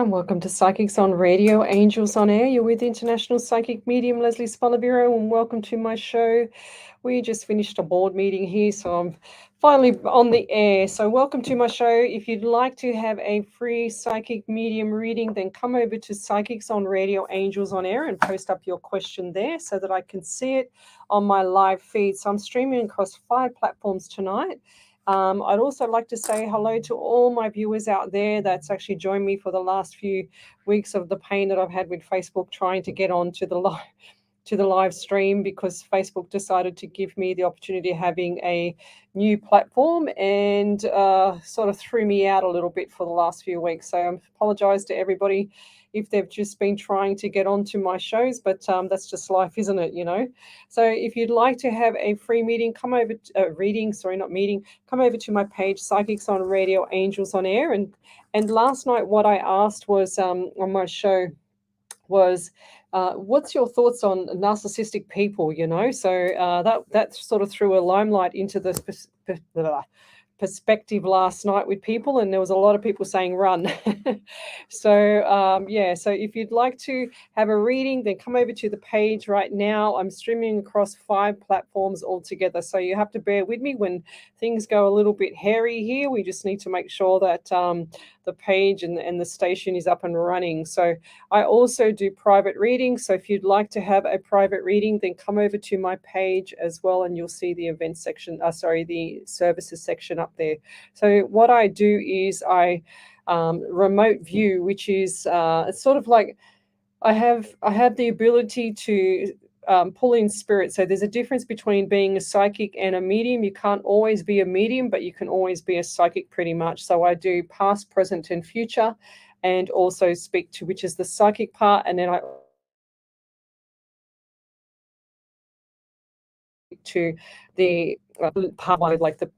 and welcome to Psychics on Radio, Angels on Air. You're with International Psychic Medium Lesley Spaliviero, and welcome to my show. We just finished a board meeting here, so I'm finally on the air. So welcome to my show. If you'd like to have a free psychic medium reading, then come over to Psychics on Radio, Angels on Air and post up your question there so that I can see it on my live feed. So I'm streaming across 5 platforms tonight. I'd also like to say hello to all my viewers out there that's actually joined me for the last few weeks of the pain that I've had with Facebook trying to get on to the live stream, because Facebook decided to give me the opportunity of having a new platform and sort of threw me out a little bit for the last few weeks. So I apologize to everybody if they've just been trying to get onto my shows, but that's just life, isn't it? So if you'd like to have a free meeting, come over to, come over to my page, Psychics on Radio, Angels on Air. And last night what I asked was on my show was, what's your thoughts on narcissistic people? So that sort of threw a limelight into the perspective last night with people, and there was a lot of people saying run. So if you'd like to have a reading, then come over to the page right now. I'm streaming across 5 platforms altogether, so you have to bear with me when things go a little bit hairy here. We just need to make sure that the page and the station is up and running. So I also do private readings, so if you'd like to have a private reading, then come over to my page as well, and you'll see the events section, the services section up there. So what I do is I remote view, which is it's sort of like I have the ability to pull in spirit. So there's a difference between being a psychic and a medium. You can't always be a medium, but you can always be a psychic pretty much. So I do past, present, and future, and also speak to, which is the psychic part, and then I to the part one, like the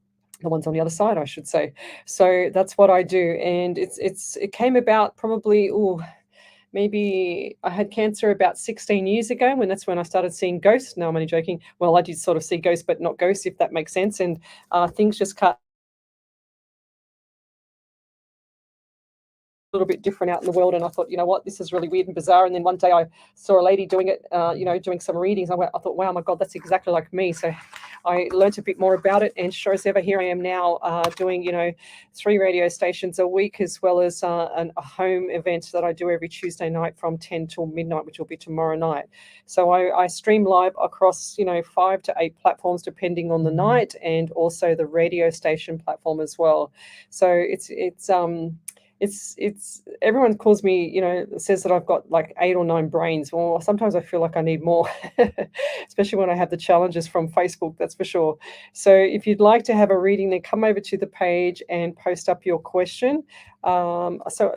ones on the other side, I should say. So that's what I do, and it came about probably maybe I had cancer about 16 years ago, that's when I started seeing ghosts. No, I'm only joking. Well, I did sort of see ghosts, but not ghosts, if that makes sense. And things just cut a little bit different out in the world, and I thought, you know what, this is really weird and bizarre. And then one day I saw a lady doing it, doing some readings. I thought, wow, my God, that's exactly like me. So I learned a bit more about it, and sure as ever, here I am now doing 3 radio stations a week, as well as a home event that I do every Tuesday night from 10 till midnight, which will be tomorrow night. So I stream live across 5 to 8 platforms depending on the night, and also the radio station platform as well. So it's everyone calls me, says that I've got like 8 or 9 brains. Well, sometimes I feel like I need more, especially when I have the challenges from Facebook, that's for sure. So if you'd like to have a reading, then come over to the page and post up your question. So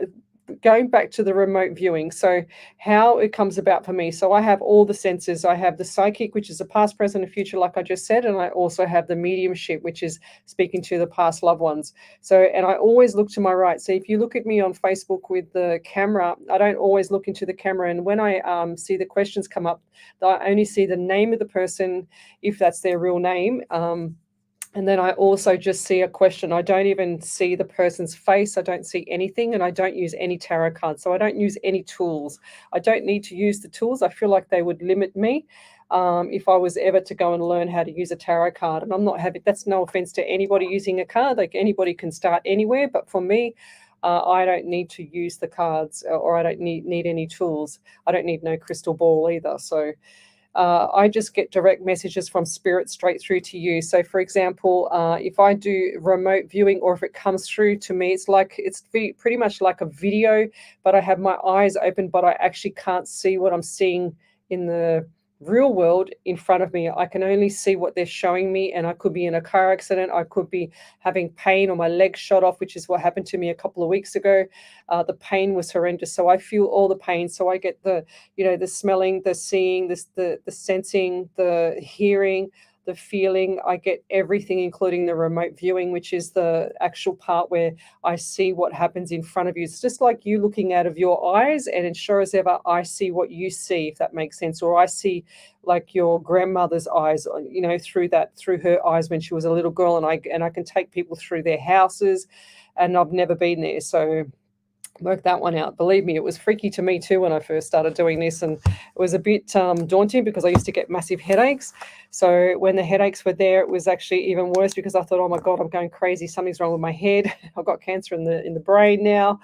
going back to the remote viewing, so how it comes about for me. So I have all the senses. I have the psychic, which is the past, present, and future, like I just said, and I also have the mediumship, which is speaking to the past loved ones. So, and I always look to my right. So if you look at me on Facebook with the camera, I don't always look into the camera, and when I see the questions come up, I only see the name of the person, if that's their real name. And then I also just see a question. I don't even see the person's face. I don't see anything, and I don't use any tarot cards. So I don't use any tools. I don't need to use the tools. I feel like they would limit me if I was ever to go and learn how to use a tarot card. And I'm not having, that's no offense to anybody using a card. Like, anybody can start anywhere. But for me, I don't need to use the cards, or I don't need any tools. I don't need no crystal ball either. So I just get direct messages from spirit straight through to you. So for example, if I do remote viewing, or if it comes through to me, it's pretty much like a video, but I have my eyes open, but I actually can't see what I'm seeing in the real world in front of me. I can only see what they're showing me, and I could be in a car accident. I could be having pain, or my leg shot off, which is what happened to me a couple of weeks ago. The pain was horrendous. So I feel all the pain. So I get the smelling, the seeing, the sensing, the hearing, the feeling. I get everything, including the remote viewing, which is the actual part where I see what happens in front of you. It's just like you looking out of your eyes, and sure as ever, I see what you see, if that makes sense. Or I see like your grandmother's eyes, through her eyes when she was a little girl, and I can take people through their houses, and I've never been there. So work that one out. Believe me, it was freaky to me too when I first started doing this, and it was a bit daunting because I used to get massive headaches. So when the headaches were there, it was actually even worse because I thought, oh my god, I'm going crazy. Something's wrong with my head. I've got cancer in the brain now,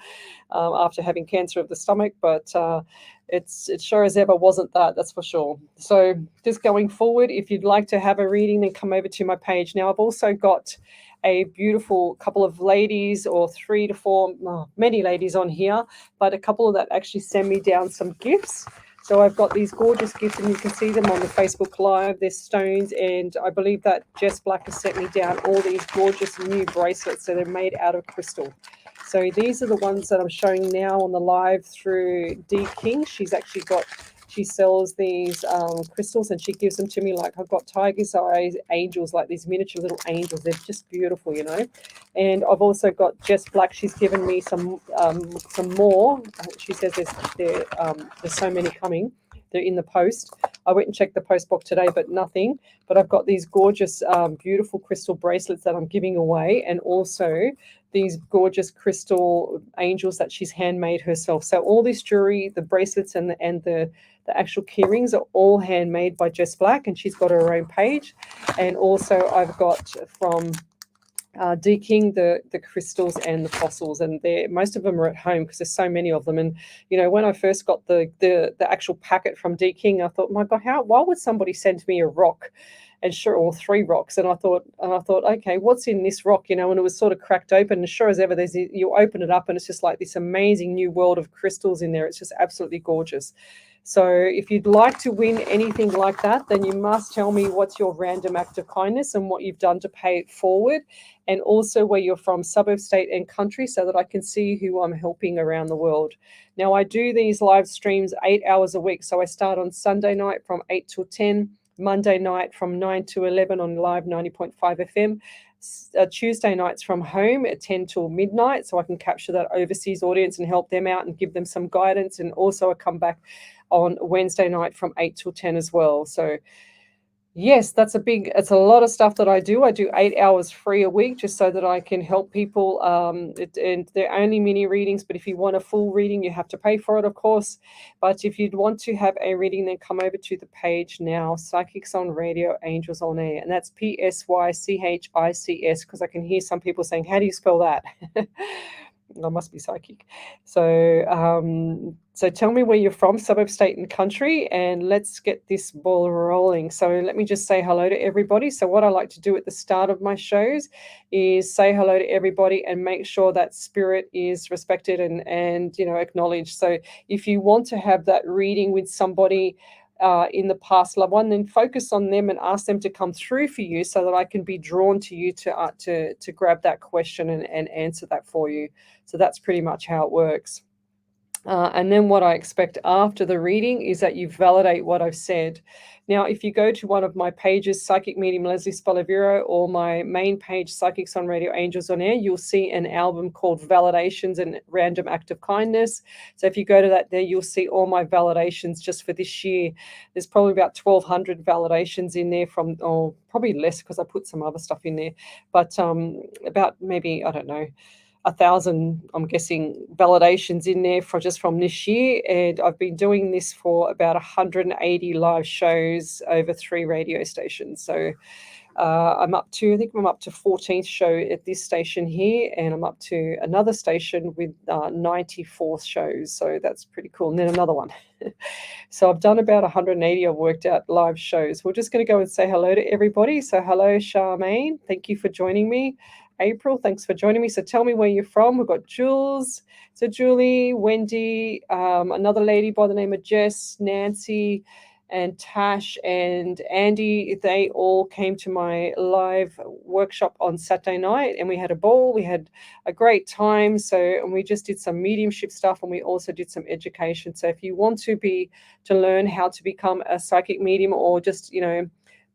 after having cancer of the stomach. But it sure as ever wasn't that. That's for sure. So just going forward, if you'd like to have a reading, then come over to my page. Now I've also got a beautiful couple of ladies, or 3 to 4, many ladies on here, but a couple of that actually send me down some gifts. So I've got these gorgeous gifts, and you can see them on the Facebook Live. They're stones, and I believe that Jess Black has sent me down all these gorgeous new bracelets. So they're made out of crystal. So these are the ones that I'm showing now on the live through D King. She sells these crystals, and she gives them to me like I've got tiger's eyes angels, like these miniature little angels. They're just beautiful, you know. And I've also got Jess Black. She's given me some more. She says there's so many coming. They're in the post. I went and checked the post box today, but nothing. But I've got these gorgeous, beautiful crystal bracelets that I'm giving away, and also these gorgeous crystal angels that she's handmade herself. So all this jewelry, the bracelets and the actual key rings are all handmade by Jess Black, and she's got her own page. And also I've got from D King the crystals and the fossils, and most of them are at home because there's so many of them. And you know, when I first got the actual packet from D King, I thought, my God, why would somebody send me a rock? And sure, or 3 rocks. And I thought, okay, what's in this rock? You know, and it was sort of cracked open. And sure as ever, you open it up, and it's just like this amazing new world of crystals in there. It's just absolutely gorgeous. So if you'd like to win anything like that, then you must tell me what's your random act of kindness and what you've done to pay it forward, and also where you're from, suburb, state, and country, so that I can see who I'm helping around the world. Now, I do these live streams 8 hours a week. So I start on Sunday night from 8 till 10, Monday night from 9 to 11 on live 90.5 FM. Tuesday nights from home at 10 till midnight, so I can capture that overseas audience and help them out and give them some guidance. And also I come back on Wednesday night from 8 till 10 as well. So yes, it's a lot of stuff that I do. I do 8 hours free a week just so that I can help people. And they're only mini readings, but if you want a full reading, you have to pay for it, of course. But if you'd want to have a reading, then come over to the page now, Psychics on Radio, Angels on Air. And that's PSYCHICS, because I can hear some people saying, how do you spell that? I must be psychic. So tell me where you're from, suburb, state, and country, and let's get this ball rolling. So let me just say hello to everybody. So what I like to do at the start of my shows is say hello to everybody and make sure that spirit is respected and acknowledged. So if you want to have that reading with somebody in the past loved one, then focus on them and ask them to come through for you, so that I can be drawn to you to grab that question and answer that for you. So that's pretty much how it works. And then what I expect after the reading is that you validate what I've said. Now, if you go to one of my pages, Psychic Medium Lesley Spaliviero, or my main page, Psychics on Radio, Angels on Air, you'll see an album called Validations and Random Act of Kindness. So if you go to that there, you'll see all my validations just for this year. There's probably about 1,200 validations in there or probably less because I put some other stuff in there. But about maybe, I don't know, 1,000, I'm guessing, validations in there from this year. And I've been doing this for about 180 live shows over 3 radio stations. So I'm up to 14th show at this station here, and I'm up to another station with 94 shows. So that's pretty cool. And then another one. So I've done about 180. I've worked out live shows. We're just going to go and say hello to everybody. So hello, Charmaine. Thank you for joining me. April, thanks for joining me. So tell me where you're from. We've got Jules. So Julie, Wendy, another lady by the name of Jess, Nancy, and Tash and Andy. They all came to my live workshop on Saturday night, and we had a ball. We had a great time. And we just did some mediumship stuff, and we also did some education. So if you want to learn how to become a psychic medium, or just,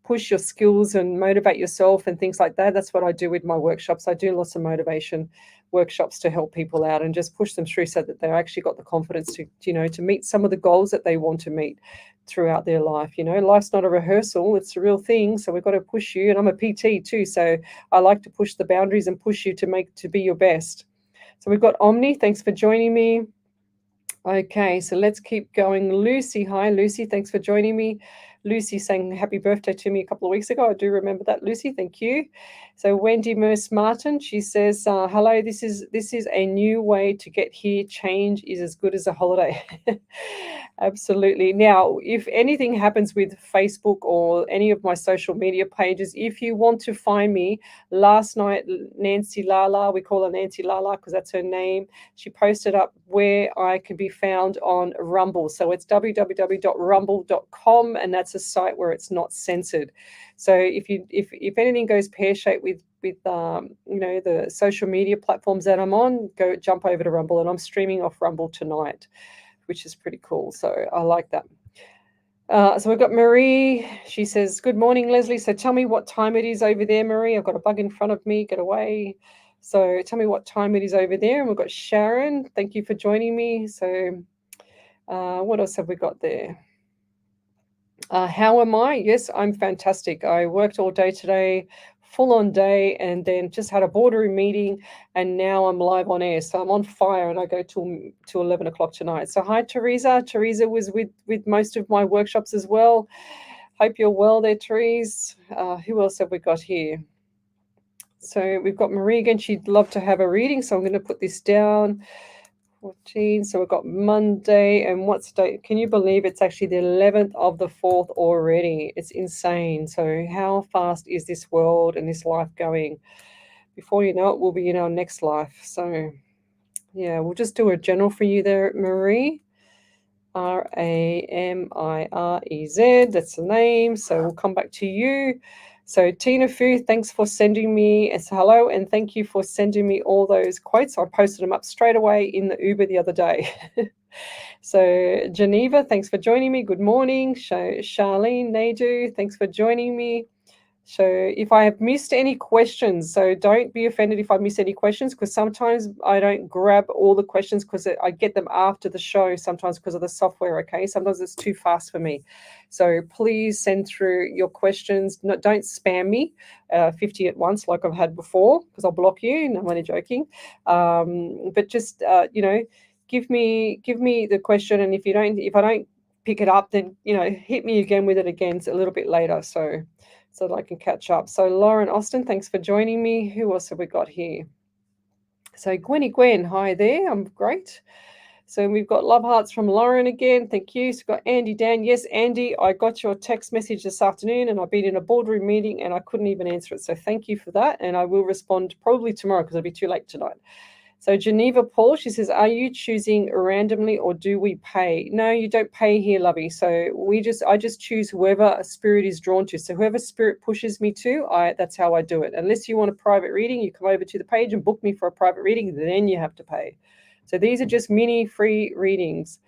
push your skills and motivate yourself and things like that, that's what I do with my workshops. I do lots of motivation workshops to help people out and just push them through so that they've actually got the confidence to meet some of the goals that they want to meet throughout their life. Life's not a rehearsal, it's a real thing. So we've got to push you. And I'm a PT too, so I like to push the boundaries and push you to be your best. So we've got Omni. Thanks for joining me. Okay, so let's keep going. Lucy, hi Lucy, thanks for joining me. Lucy sang happy birthday to me a couple of weeks ago. I do remember that, Lucy. Thank you. So Wendy Merce Martin, she says, "Hello. This is a new way to get here. Change is as good as a holiday." Absolutely. Now, if anything happens with Facebook or any of my social media pages, if you want to find me, last night Nancy Lala, we call her Nancy Lala because that's her name. She posted up where I can be found on Rumble. So it's www.rumble.com, and that's a site where it's not censored. So if anything goes pear-shaped with the social media platforms that I'm on, go jump over to Rumble, and I'm streaming off Rumble tonight, which is pretty cool. So I like that. So we've got Marie. She says, "Good morning, Lesley. So tell me what time it is over there, Marie. I've got a bug in front of me. Get away." So tell me what time it is over there. And we've got Sharon. Thank you for joining me. So what else have we got there? How am I? Yes, I'm fantastic. I worked all day today, full on day, and then just had a boardroom meeting, and now I'm live on air. So I'm on fire, and I go to 11 o'clock tonight. So hi, Teresa. Teresa was with most of my workshops as well. Hope you're well there, Therese. Who else have we got here? So we've got Marie again. She'd love to have a reading, so I'm going to put this down. 14. So we've got Monday, and what's the date? Can you believe it's actually the 11th of the 4th already? It's insane. So how fast is this world and this life going? Before you know it, we'll be in our next life. So yeah, we'll just do a general for you there, Marie. Ramirez, that's the name. So we'll come back to you. So Tina Fu, thanks for sending me a hello, and thank you for sending me all those quotes. I posted them up straight away in the Uber the other day. So Geneva, thanks for joining me. Good morning. Charlene Naidu, thanks for joining me. So if I have missed any questions, so don't be offended if I miss any questions, because sometimes I don't grab all the questions because I get them after the show, sometimes because of the software, okay? Sometimes it's too fast for me. So please send through your questions. No, don't spam me 50 at once like I've had before, because I'll block you. No, I'm only joking. But just, give me the question, and if I don't pick it up, then, hit me again with it again a little bit later. So that I can catch up. So Lauren Austin, thanks for joining me. Who else have we got here? So Gwen, hi there. I'm great. So we've got love hearts from Lauren again. Thank you. So we've got Andy Dan. Yes, Andy, I got your text message this afternoon, and I've been in a boardroom meeting and I couldn't even answer it. So thank you for that. And I will respond probably tomorrow because it'll be too late tonight. So Geneva Paul, she says, "Are you choosing randomly or do we pay?" No, you don't pay here, lovey. So I just choose whoever a spirit is drawn to. So whoever spirit pushes me to, that's how I do it. Unless you want a private reading, you come over to the page and book me for a private reading, then you have to pay. So these are just mini free readings.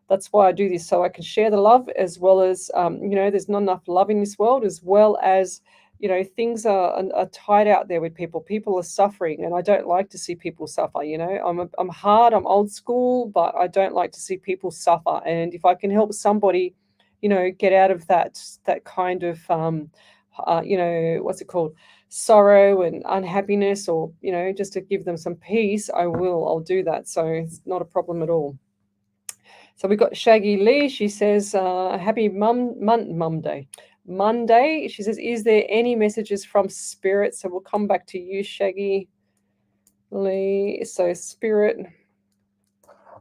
That's why I do this, so I can share the love, as well as, there's not enough love in this world, as well as, things are tight out there with people. People are suffering, and I don't like to see people suffer. I'm hard, I'm old school, but I don't like to see people suffer. And if I can help somebody, get out of that kind of, what's it called? Sorrow and unhappiness, or, just to give them some peace, I'll do that. So it's not a problem at all. So we've got Shaggy Lee. She says, happy Mum Day. Monday. She says, is there any messages from Spirit? So we'll come back to you, Shaggy Lee. So Spirit.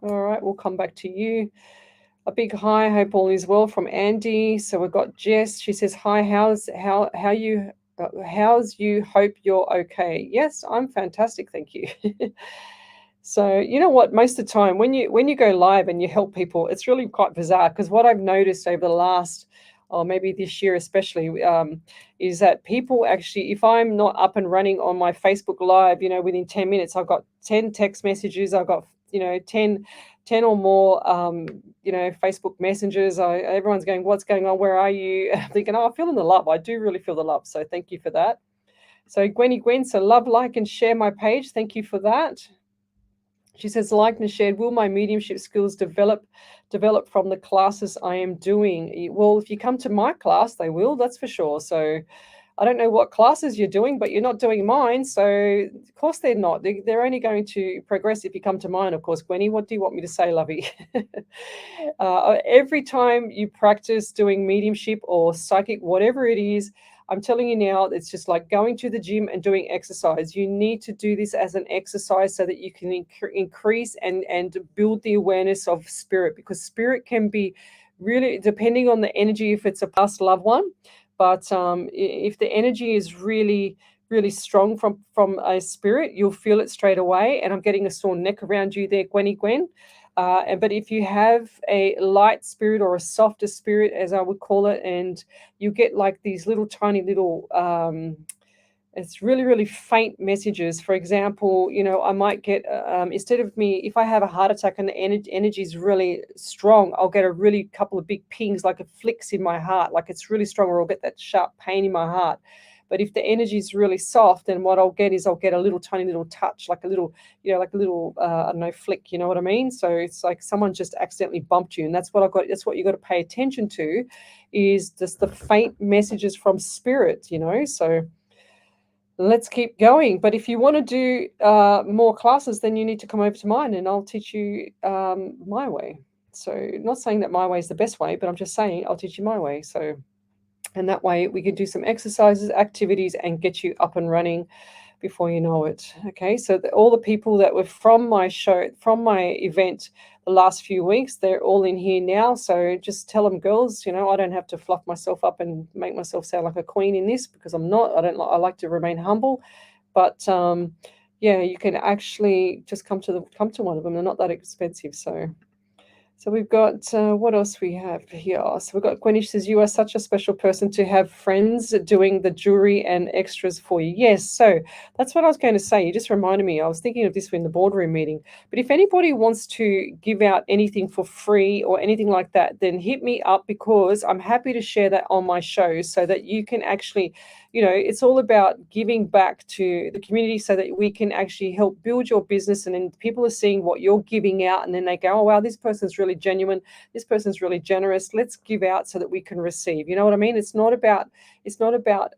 All right, we'll come back to you. A big hi. Hope all is well from Andy. So we've got Jess. She says, hi, how's you? Hope you're okay. Yes, I'm fantastic. Thank you. So you know what? Most of the time, when you go live and you help people, it's really quite bizarre, because what I've noticed over the last, or maybe this year especially, is that people actually, if I'm not up and running on my Facebook Live, within 10 minutes, I've got 10 text messages, I've got 10 or more, Facebook messages. Everyone's going, what's going on? Where are you? I'm thinking, I'm feeling the love. I do really feel the love. So thank you for that. So Gwen, so love, like, and share my page. Thank you for that. She says, like and shared, will my mediumship skills develop from the classes I am doing? Well, if you come to my class, they will, that's for sure. So I don't know what classes you're doing, but you're not doing mine. So, of course, they're not. They're only going to progress if you come to mine, of course. Gwenny, what do you want me to say, lovey? Every time you practice doing mediumship or psychic, whatever it is, I'm telling you now, it's just like going to the gym and doing exercise. You need to do this as an exercise so that you can increase and build the awareness of spirit, because spirit can be really, depending on the energy, if it's a past loved one. But if the energy is really, really strong from a spirit, you'll feel it straight away. And I'm getting a sore neck around you there, Gwen. But if you have a light spirit or a softer spirit, as I would call it, and you get like these little tiny little it's really, really faint messages. For example, I might get, instead of me, if I have a heart attack and the energy is really strong, I'll get a really couple of big pings, like it flicks in my heart, like it's really strong, or I'll get that sharp pain in my heart. But if the energy is really soft, then what I'll get is I'll get a little tiny little touch, like a little, like a little, I don't know, flick, you know what I mean? So it's like someone just accidentally bumped you. And that's what I got. That's what you got to pay attention to, is just the faint messages from spirit, So let's keep going. But if you want to do more classes, then you need to come over to mine and I'll teach you my way. So not saying that my way is the best way, but I'm just saying I'll teach you my way. So, and that way we can do some exercises, activities, and get you up and running before you know it. Okay, so all the people that were from my show, from my event the last few weeks, they're all in here now. So just tell them, girls, I don't have to fluff myself up and make myself sound like a queen in this, because I'm not. I like to remain humble. But yeah, you can actually just come to one of them. They're not that expensive. So we've got, what else we have here? So we've got Gwenny says, you are such a special person to have friends doing the jewelry and extras for you. Yes, so that's what I was going to say. You just reminded me. I was thinking of this in the boardroom meeting. But if anybody wants to give out anything for free or anything like that, then hit me up, because I'm happy to share that on my show so that you can actually, it's all about giving back to the community so that we can actually help build your business. And then people are seeing what you're giving out, and then they go, oh, wow, this person's really genuine. This person's really generous. Let's give out so that we can receive. You know what I mean? It's not about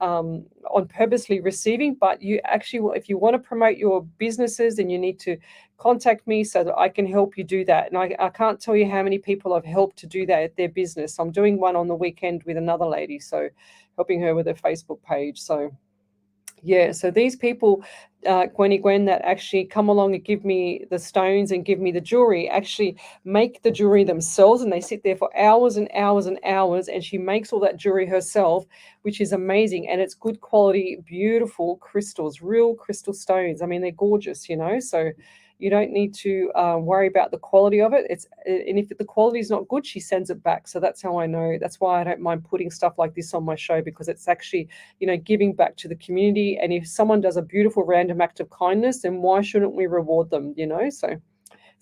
on purposely receiving, but you actually, if you want to promote your businesses, then you need to contact me so that I can help you do that. And I can't tell you how many people I've helped to do that at their business. I'm doing one on the weekend with another lady, so helping her with her Facebook page. So yeah, so these people, Gwen, that actually come along and give me the stones and give me the jewelry, actually make the jewelry themselves, and they sit there for hours and hours and hours, and she makes all that jewelry herself, which is amazing. And it's good quality, beautiful crystals, real crystal stones. I mean, they're gorgeous, so you don't need to worry about the quality of it. And if the quality is not good, she sends it back. So that's how I know. That's why I don't mind putting stuff like this on my show, because it's actually, giving back to the community. And if someone does a beautiful random act of kindness, then why shouldn't we reward them? So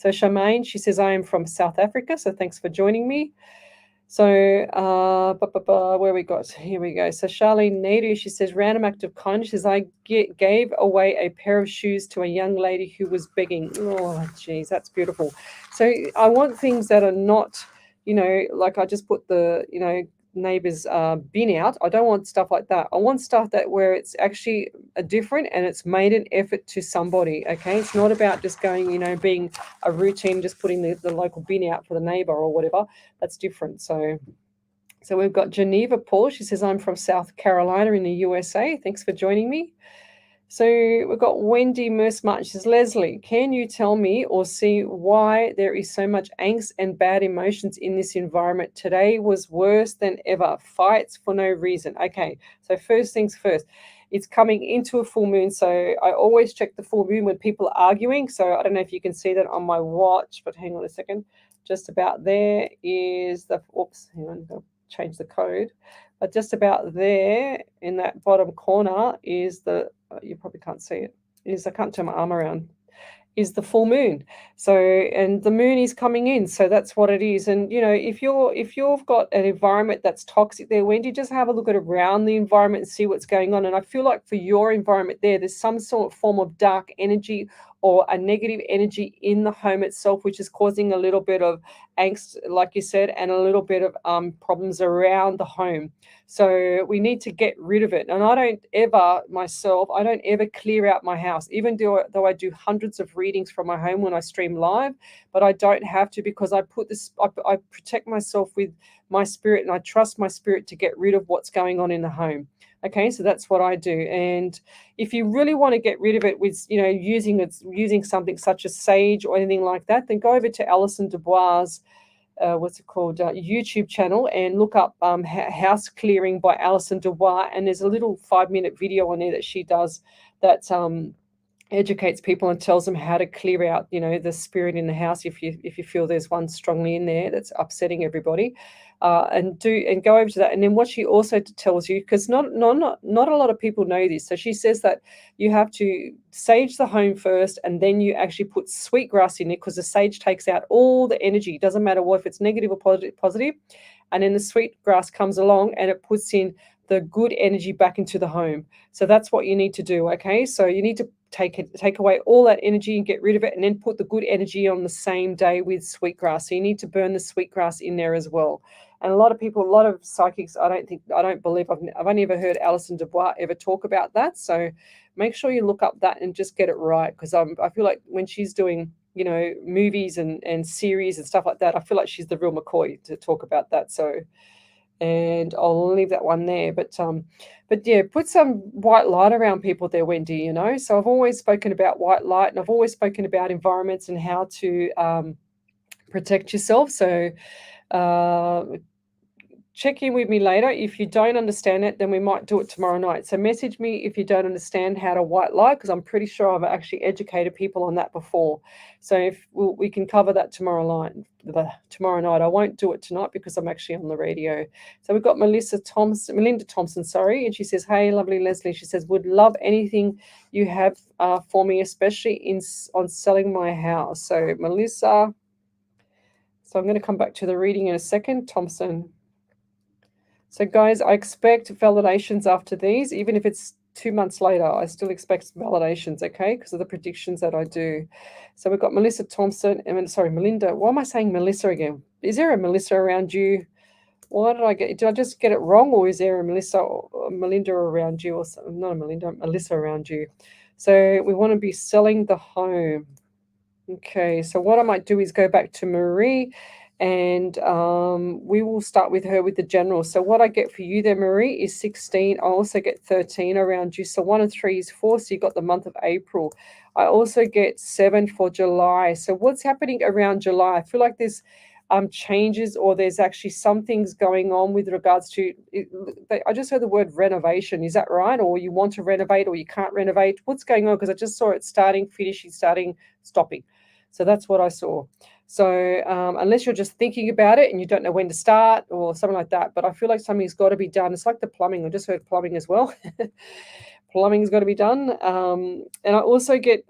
Charmaine, she says, I am from South Africa. So thanks for joining me. So where we got, here we go. So Charlene Nadu, she says, random act of kindness. She says, I gave away a pair of shoes to a young lady who was begging. Oh, geez, that's beautiful. So I want things that are not, like I just put the, neighbor's bin out. I don't want stuff like that. I want stuff that where it's actually different and it's made an effort to somebody. Okay, it's not about just going, being a routine, just putting the local bin out for the neighbor or whatever. That's different. So we've got Geneva Paul. She says, I'm from South Carolina in the USA. Thanks for joining me. So we've got Wendy Merce-Martin. She says, Lesley, can you tell me or see why there is so much angst and bad emotions in this environment? Today was worse than ever. Fights for no reason. Okay, so first things first. It's coming into a full moon, so I always check the full moon when people are arguing. So I don't know if you can see that on my watch, but hang on a second. Just about there is the, oops, hang on, I'll change the code. But just about there in that bottom corner is the, you probably can't see it, is, I can't turn my arm around, is the full moon. So, and the moon is coming in, so that's what it is. And if you've got an environment that's toxic there, Wendy, just have a look at around the environment and see what's going on. And I feel like for your environment there's some sort of form of dark energy or a negative energy in the home itself, which is causing a little bit of angst, like you said, and a little bit of problems around the home. So we need to get rid of it. And I don't ever, myself, I don't ever clear out my house, even though I do hundreds of readings from my home when I stream live, but I don't have to, because I put this, I protect myself with my spirit, and I trust my spirit to get rid of what's going on in the home. Okay, so that's what I do. And if you really want to get rid of it with, using something such as sage or anything like that, then go over to Alison Dubois' what's it called, YouTube channel, and look up House Clearing by Alison Dubois. And there's a little 5-minute video on there that she does that educates people and tells them how to clear out, the spirit in the house if you feel there's one strongly in there that's upsetting everybody. And go over to that. And then what she also tells you, because not a lot of people know this, so she says that you have to sage the home first, and then you actually put sweetgrass in it, because the sage takes out all the energy. It doesn't matter if it's negative or positive. And then the sweetgrass comes along and it puts in the good energy back into the home. So that's what you need to do. Okay, so you need to take away all that energy and get rid of it, and then put the good energy on the same day with sweetgrass. So you need to burn the sweetgrass in there as well. And a lot of psychics, I don't believe, I've only ever heard Alison Dubois ever talk about that. So make sure you look up that and just get it right, because I feel like when she's doing movies and series and stuff like that, I feel like she's the real McCoy to talk about that. So, and I'll leave that one there. But yeah, put some white light around people there, Wendy. So I've always spoken about white light, and I've always spoken about environments and how to protect yourself. So check in with me later. If you don't understand it, then we might do it tomorrow night. So message me if you don't understand how to white light, because I'm pretty sure I've actually educated people on that before. So if we can cover that tomorrow night. I won't do it tonight because I'm actually on the radio. So we've got Melinda Thompson, sorry, and she says, "Hey, lovely Lesley." She says, "Would love anything you have for me, especially on selling my house." So Melissa, so I'm going to come back to the reading in a second. Thompson. So guys, I expect validations after these, even if it's 2 months later, I still expect validations, okay, because of the predictions that I do. So we've got Melissa Thompson, Melinda. Why am I saying Melissa again? Is there a Melissa around you? Why did I just get it wrong, or is there a Melissa or Melinda around you, or something? Not a Melinda, Melissa around you? So we want to be selling the home. Okay, so what I might do is go back to Marie, and we will start with her with the general. So what I get for you there, Marie, is 16. I also get 13 around you. So 1 and 3 is 4. So you got the month of April. I also get 7 for July. So what's happening around July? I feel like there's changes, or there's actually some things going on with regards to it. I just heard the word renovation. Is that right? Or you want to renovate, or you can't renovate? What's going on? Because I just saw it starting, finishing, starting, stopping. So that's what I saw. So unless you're just thinking about it and you don't know when to start or something like that, but I feel like something's got to be done. It's like the plumbing. I just heard plumbing as well. Plumbing's got to be done. And I also get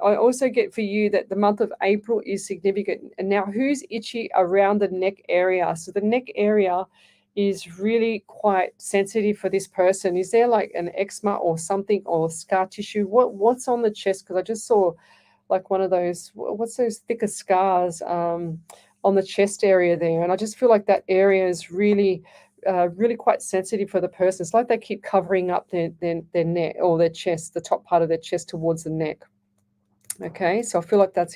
for you that the month of April is significant. And now, who's itchy around the neck area? So the neck area is really quite sensitive for this person. Is there like an eczema or something, or scar tissue? What's on the chest? Because I just saw like one of those, what's those thicker scars on the chest area there. And I just feel like that area is really quite sensitive for the person. It's like they keep covering up their neck or their chest, the top part of their chest towards the neck. Okay, so I feel like that's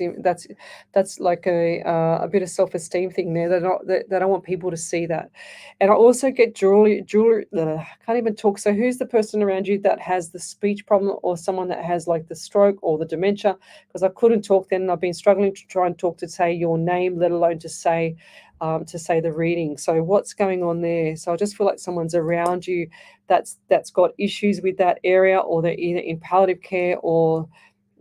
like a bit of self-esteem thing there, that I want people to see that. And I also get jewelry. I can't even talk. So who's the person around you that has the speech problem, or someone that has like the stroke or the dementia? Because I couldn't talk then, and I've been struggling to try and talk to say your name, let alone to say the reading. So what's going on there? So I just feel like someone's around you that's got issues with that area, or they're either in palliative care, or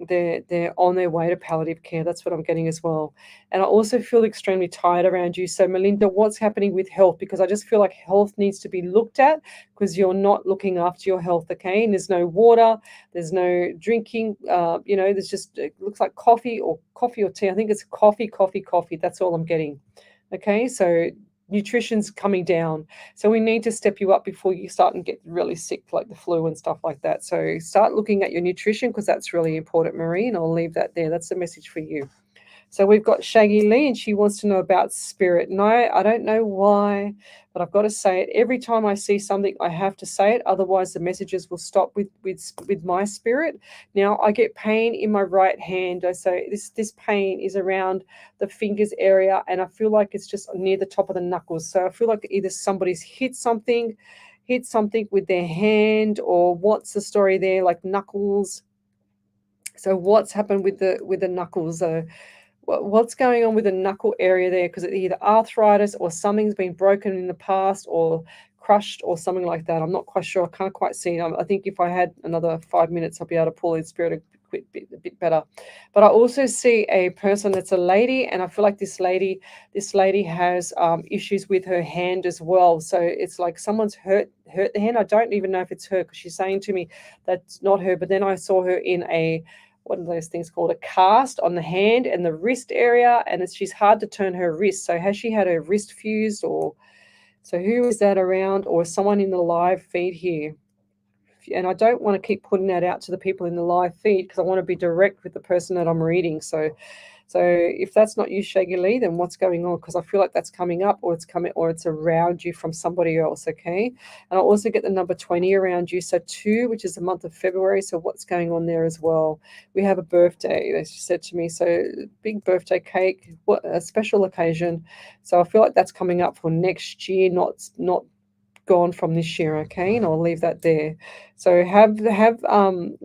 they're on their way to palliative care. That's what I'm getting as well. And I also feel extremely tired around you. So Melinda, what's happening with health? Because I just feel like health needs to be looked at, because you're not looking after your health, okay? And there's no water, there's no drinking, there's just, it looks like coffee or tea. I think it's coffee. That's all I'm getting. Okay, so nutrition's coming down. So we need to step you up before you start and get really sick, like the flu and stuff like that. So start looking at your nutrition because that's really important, Marie, and I'll leave that there. That's the message for you. So we've got Shaggy Lee, and she wants to know about spirit. No, I don't know why, but I've got to say it. Every time I see something, I have to say it. Otherwise, the messages will stop with my spirit. Now, I get pain in my right hand. So this pain is around the fingers area, and I feel like it's just near the top of the knuckles. So I feel like either somebody's hit something with their hand, or what's the story there, like knuckles. So what's happened with the knuckles? What's going on with the knuckle area there? Because it's either arthritis or something's been broken in the past or crushed or something like that. I'm not quite sure. I can't quite see. I think if I had another 5 minutes, I'll be able to pull in spirit a bit better. But I also see a person that's a lady, and I feel like this lady has issues with her hand as well. So it's like someone's hurt the hand. I don't even know if it's her because she's saying to me that's not her. But then I saw her in a, what are those things called, a cast on the hand and the wrist area, and she's hard to turn her wrist. So has she had her wrist fused, or so who is that around, or someone in the live feed here? And I don't want to keep putting that out to the people in the live feed because I want to be direct with the person that I'm reading. So if that's not you, Shaggy Lee, then what's going on? Because I feel like that's coming up, or it's around you from somebody else, okay? And I also get the number 20 around you, so 2, which is the month of February. So what's going on there as well? We have a birthday, they said to me. So big birthday cake, what a special occasion. So I feel like that's coming up for next year, not gone from this year, okay? And I'll leave that there. So have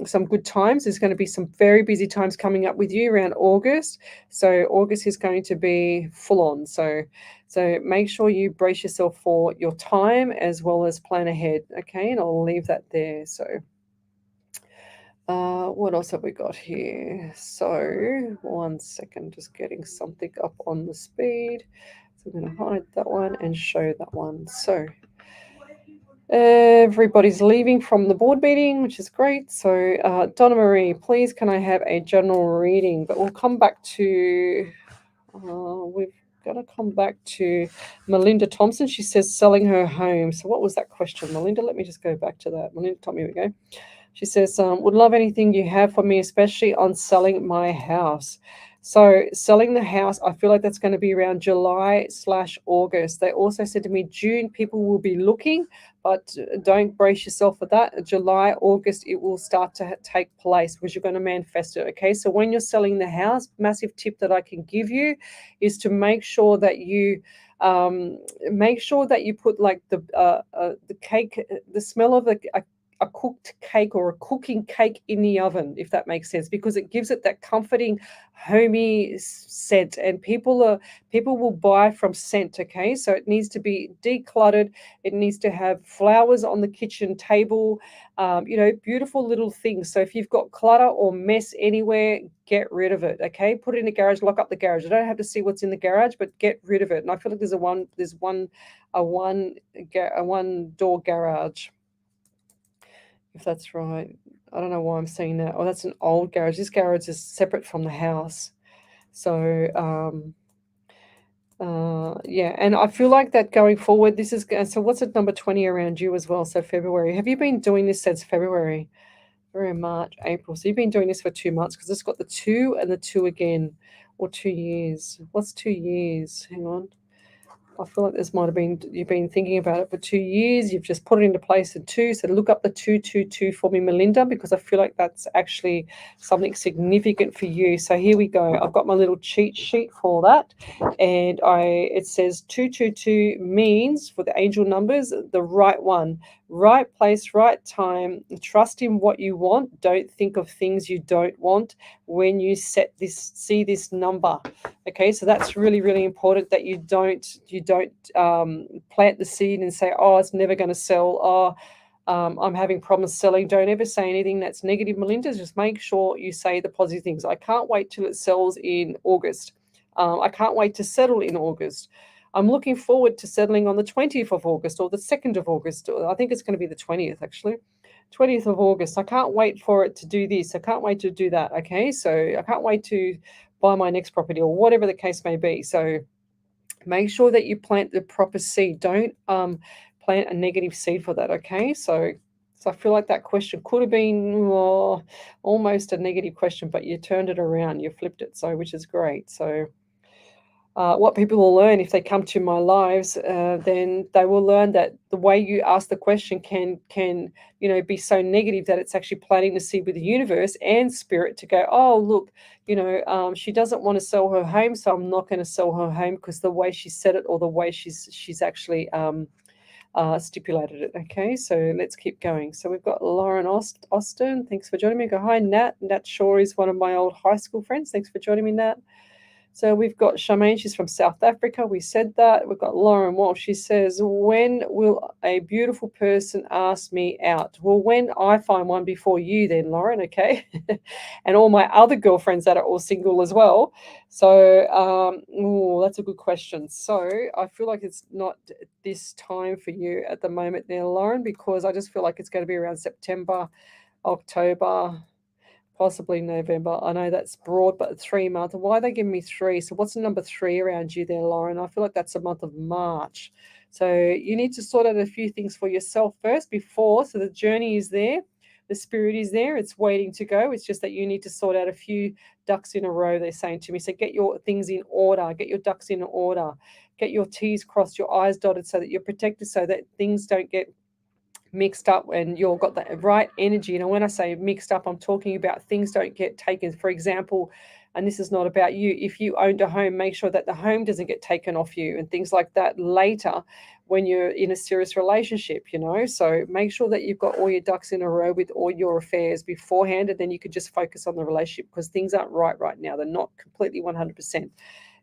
some good times. There's going to be some very busy times coming up with you around August. So August is going to be full on. So make sure you brace yourself for your time as well as plan ahead, okay? And I'll leave that there. So what else have we got here? So 1 second, just getting something up on the speed. So I'm going to hide that one and show that one. So everybody's leaving from the board meeting, which is great. So Donna Marie, please can I have a general reading? But we'll come back to, we've got to come back to Melinda Thompson. She says selling her home. So what was that question, Melinda? Let me just go back to that. Melinda, here we go. She says, would love anything you have for me, especially on selling my house. So selling the house, I feel like that's going to be around July/August. They also said to me, June, people will be looking, but don't brace yourself for that. July, August, it will start to take place because you're going to manifest it. Okay. So when you're selling the house, massive tip that I can give you is to make sure that you put like the cake, the smell of a cooked cake or a cooking cake in the oven, if that makes sense, because it gives it that comforting, homey scent, and people will buy from scent. Okay, so it needs to be decluttered. It needs to have flowers on the kitchen table, beautiful little things. So if you've got clutter or mess anywhere, get rid of it. Okay, put it in the garage, lock up the garage. I don't have to see what's in the garage, but get rid of it. And I feel like there's a one door garage, if that's right. I don't know why I'm saying that. Oh, that's an old garage. This garage is separate from the house. So, yeah, and I feel like that going forward, this is, so what's at number 20 around you as well? So February. Have you been doing this since February? March, April. So you've been doing this for 2 months because it's got the 2 and the 2 again, or 2 years. What's 2 years? Hang on. I feel like this might have been, you've been thinking about it for 2 years. You've just put it into place in 2. So look up the 222 for me, Melinda, because I feel like that's actually something significant for you. So here we go. I've got my little cheat sheet for that. And it says 222 means, for the angel numbers, the right one. Right place, right time. Trust in what you want. Don't think of things you don't want when you see this number. Okay, so that's really, really important that you don't plant the seed and say, oh, it's never going to sell. Oh, I'm having problems selling. Don't ever say anything that's negative, Melinda. Just make sure you say the positive things. I can't wait till it sells in August. I can't wait to settle in August. I'm looking forward to settling on the 20th of August or the 2nd of August. I think it's going to be the 20th, actually. 20th of August. I can't wait for it to do this. I can't wait to do that. Okay, so I can't wait to buy my next property or whatever the case may be. So Make sure that you plant the proper seed. Don't plant a negative seed for that, okay? So I feel like that question could have been almost a negative question, but you turned it around, you flipped it, so which is great. So what people will learn if they come to my lives, then they will learn that the way you ask the question can be so negative that it's actually planting the seed with the universe and spirit to go, oh look, she doesn't want to sell her home, so I'm not going to sell her home because the way she said it or the way she's actually stipulated it. Okay, so let's keep going. So we've got Lauren Austin. Thanks for joining me. Go hi, Nat. Nat Shaw is one of my old high school friends. Thanks for joining me, Nat. So we've got Charmaine, she's from South Africa. We said that. We've got Lauren Walsh. She says, when will a beautiful person ask me out? Well, when I find one before you then, Lauren, okay? And all my other girlfriends that are all single as well. So that's a good question. So I feel like it's not this time for you at the moment there, Lauren, because I just feel like it's going to be around September, October, possibly November. I know that's broad, but 3 months. Why are they giving me three? So what's the number three around you there, Lauren? I feel like that's the month of March. So you need to sort out a few things for yourself first before. So the journey is there. The spirit is there. It's waiting to go. It's just that you need to sort out a few ducks in a row, they're saying to me. So get your things in order. Get your ducks in order. Get your T's crossed, your I's dotted so that you're protected, so that things don't get mixed up and you've got the right energy. When I say mixed up, I'm talking about things don't get taken. For example, and this is not about you, if you owned a home, make sure that the home doesn't get taken off you and things like that later when you're in a serious relationship, So make sure that you've got all your ducks in a row with all your affairs beforehand, and then you could just focus on the relationship because things aren't right now. They're not completely 100%.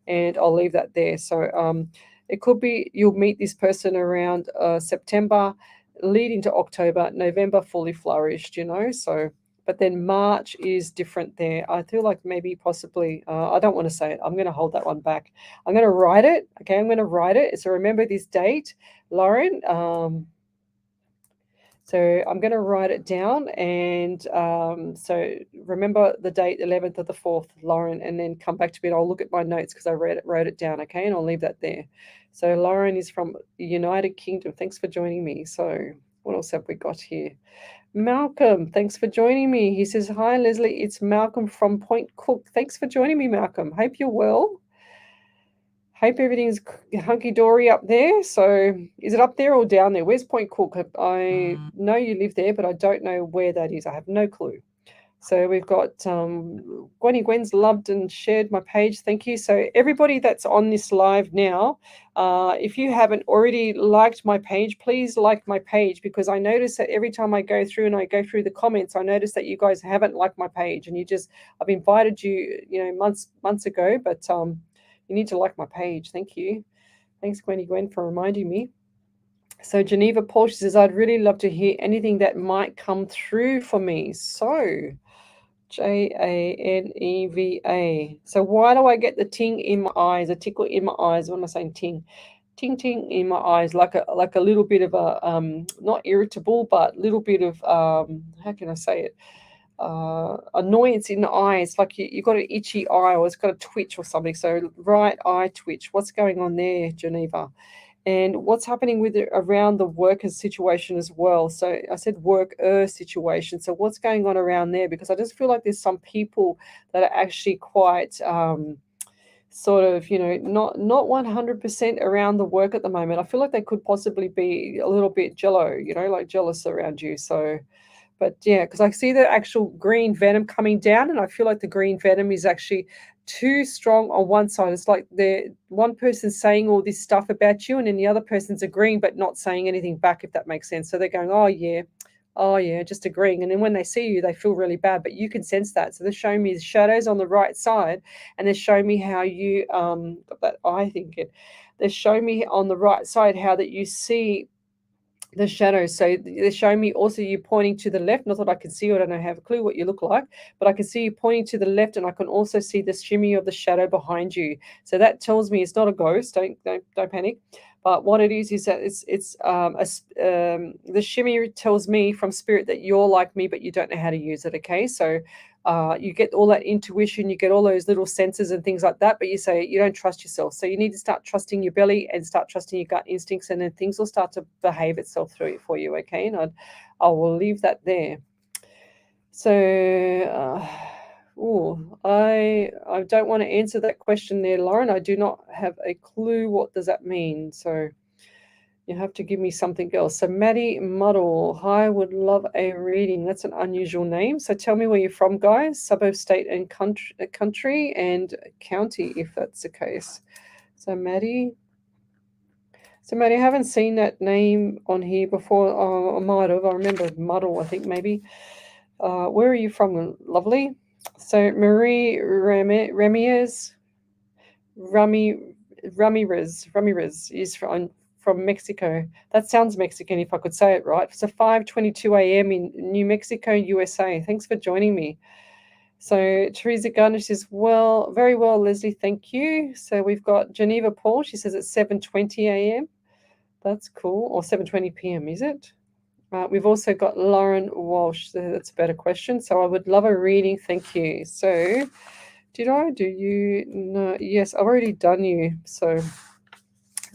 And I'll leave that there. So it could be you'll meet this person around September, lead into October, November fully flourished, So, but then March is different there. I feel like maybe possibly, I don't want to say it. I'm going to hold that one back. I'm going to write it. Okay, I'm going to write it. So remember this date, Lauren. So I'm going to write it down, and so remember the date, 11th of the 4th, Lauren, and then come back to me and I'll look at my notes because I wrote it down, okay, and I'll leave that there. So Lauren is from United Kingdom. Thanks for joining me. So what else have we got here? Malcolm, thanks for joining me. He says, hi, Lesley, it's Malcolm from Point Cook. Thanks for joining me, Malcolm. Hope you're well. Hope everything's hunky-dory up there. So is it up there or down there? Where's Point Cook? I know you live there, but I don't know where that is. I have no clue. So we've got Gwen's loved and shared my page. Thank you. So everybody that's on this live now, if you haven't already liked my page, please like my page, because I notice that every time I go through and I go through the comments, I notice that you guys haven't liked my page, and I've invited you, months ago, but you need to like my page. Thank you. Thanks, Gwen, for reminding me. So Geneva Paul, she says, I'd really love to hear anything that might come through for me. So Janeva. So why do I get the ting in my eyes, a tickle in my eyes? What am I saying? Ting. Ting ting in my eyes, like a little bit of a not irritable, but little bit of how can I say it? Annoyance in the eyes, like you got an itchy eye, or it's got a twitch or something. So right eye twitch. What's going on there, Geneva? And what's happening with it around the workers situation as well? So I said worker situation. So what's going on around there? Because I just feel like there's some people that are actually quite sort of, not 100% around the work at the moment. I feel like they could possibly be a little bit like jealous around you. So, but yeah, because I see the actual green venom coming down, and I feel like the green venom is actually too strong on one side. It's like the one person's saying all this stuff about you, and then the other person's agreeing but not saying anything back, if that makes sense. So they're going, oh yeah, just agreeing. And then when they see you, they feel really bad, but you can sense that. So they're showing me the shadows on the right side, and they're showing me how you they're showing me on the right side how that you see the shadows. So they're showing me also you pointing to the left. Not that I can see, I don't know, have a clue what you look like, but I can see you pointing to the left, and I can also see the shimmy of the shadow behind you. So that tells me it's not a ghost. Don't panic. But what it is that the shimmy tells me from spirit that you're like me, but you don't know how to use it. Okay, so You get all that intuition, you get all those little senses and things like that, but you say you don't trust yourself. So you need to start trusting your belly and start trusting your gut instincts, and then things will start to behave itself through for you. Okay, and I will leave that there. So, I don't want to answer that question there, Lauren. I do not have a clue what does that mean. So you have to give me something else. So Maddie Muddle, hi, would love a reading. That's an unusual name. So tell me where you're from, guys. Suburb, state, and country and county, if that's the case. So Maddie. So Maddie, I haven't seen that name on here before. Oh, I might have. I remember Muddle, I think maybe. Where are you from, lovely? So Marie Ramirez, Ramirez is from Mexico. That sounds Mexican if I could say it right. It's a 5:22 a.m. in New Mexico, USA. Thanks for joining me. So Teresa Gardner says, well, very well, Lesley, thank you. So we've got Geneva Paul. She says it's 7:20 a.m. That's cool. Or 7:20 p.m., is it? We've also got Lauren Walsh. That's a better question. So I would love a reading. Thank you. So did I do you? No. Yes, I've already done you. So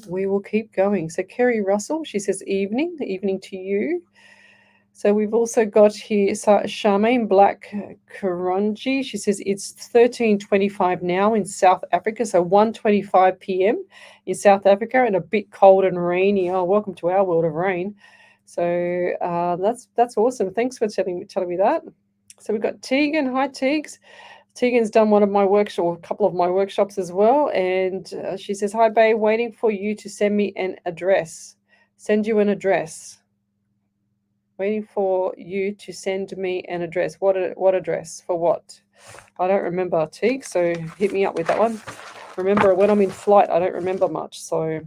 we will keep going. So Kerry Russell, she says evening to you. So we've also got here Charmaine Black Karunji. She says it's 13:25 now in South Africa, so 1:25 p.m. in South Africa, and a bit cold and rainy. Oh, welcome to our world of rain. So that's awesome. Thanks for telling me that. So we've got Tegan. Hi, Teags. Tegan's done one of my workshops, or a couple of my workshops as well, and she says, "Hi, babe. Waiting for you to send me an address. Send you an address." Waiting for you to send me an address. What address? For what? I don't remember, Teague, so hit me up with that one. Remember, when I'm in flight, I don't remember much, so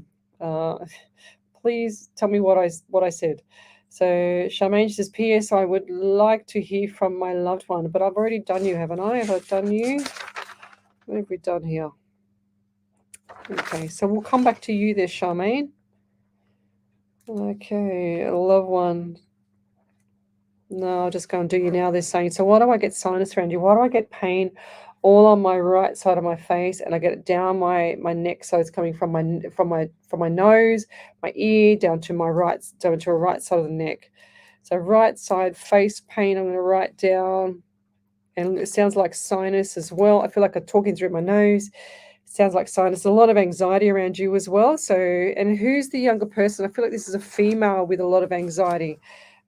please tell me what I said. So Charmaine says, P.S. I would like to hear from my loved one, but I've already done you, haven't I? Have I done you? What have we done here? Okay, so we'll come back to you there, Charmaine. Okay, loved one. No, I'll just go and do you now. They're saying, so why do I get sinus around you? Why do I get pain all on my right side of my face, and I get it down my neck, so it's coming from my nose, my ear, down to a right side of the neck. So right side face pain, I'm going to write down, and it sounds like sinus as well. I feel like I'm talking through my nose. Sounds like sinus. A lot of anxiety around you as well. So, and who's the younger person? I feel like this is a female with a lot of anxiety.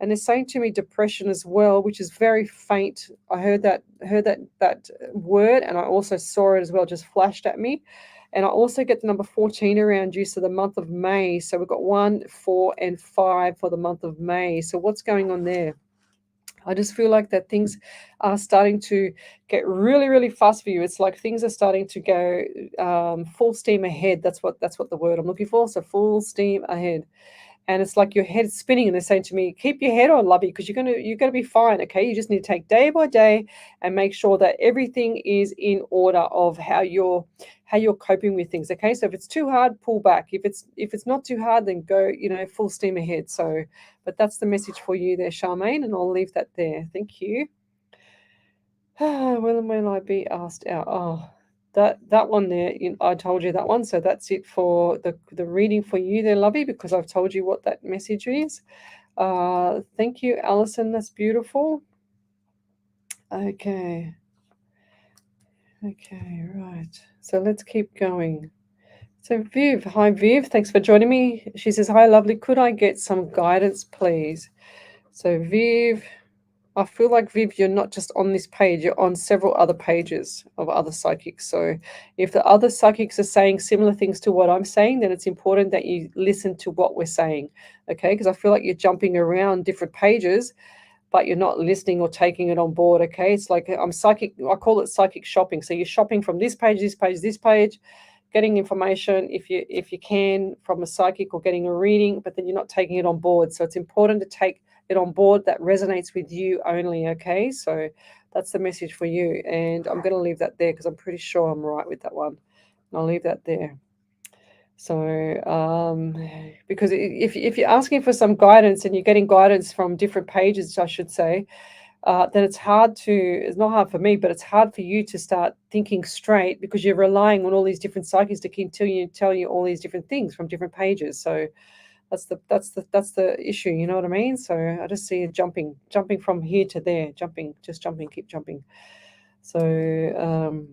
And they're saying to me depression as well, which is very faint. I heard that word, and I also saw it as well, just flashed at me. And I also get the number 14 around you, so the month of May. So we've got 1, 4, and 5 for the month of May. So what's going on there? I just feel like that things are starting to get really, really fast for you. It's like things are starting to go full steam ahead. That's what the word I'm looking for. So full steam ahead. And it's like your head's spinning, and they're saying to me, keep your head on, lovey, because you're gonna be fine. Okay, you just need to take day by day and make sure that everything is in order of how you're coping with things. Okay, so if it's too hard, pull back. If it's not too hard, then go, full steam ahead. So, but that's the message for you there, Charmaine, and I'll leave that there. Thank you. When will I be asked out? Oh, that one there, I told you that one. So that's it for the reading for you there, lovey, because I've told you what that message is. Thank you, Alison. That's beautiful. Okay, right. So let's keep going. So Viv, hi Viv, thanks for joining me. She says, hi, lovely. Could I get some guidance, please? So Viv, I feel like, Viv, you're not just on this page, you're on several other pages of other psychics. So if the other psychics are saying similar things to what I'm saying, then it's important that you listen to what we're saying, okay? Because I feel like you're jumping around different pages, but you're not listening or taking it on board, okay? It's like I'm psychic, I call it psychic shopping. So you're shopping from this page, getting information if you can from a psychic, or getting a reading, but then you're not taking it on board. So it's important to take it on board that resonates with you only, okay? So that's the message for you, and I'm going to leave that there because I'm pretty sure I'm right with that one. I'll leave that there. So because if you're asking for some guidance and you're getting guidance from different pages, I should say, that it's not hard for me, but it's hard for you to start thinking straight because you're relying on all these different psychics to continue tell you all these different things from different pages. So that's the issue, you know what I mean? So I just see it jumping from here to there, just jumping, keep jumping. So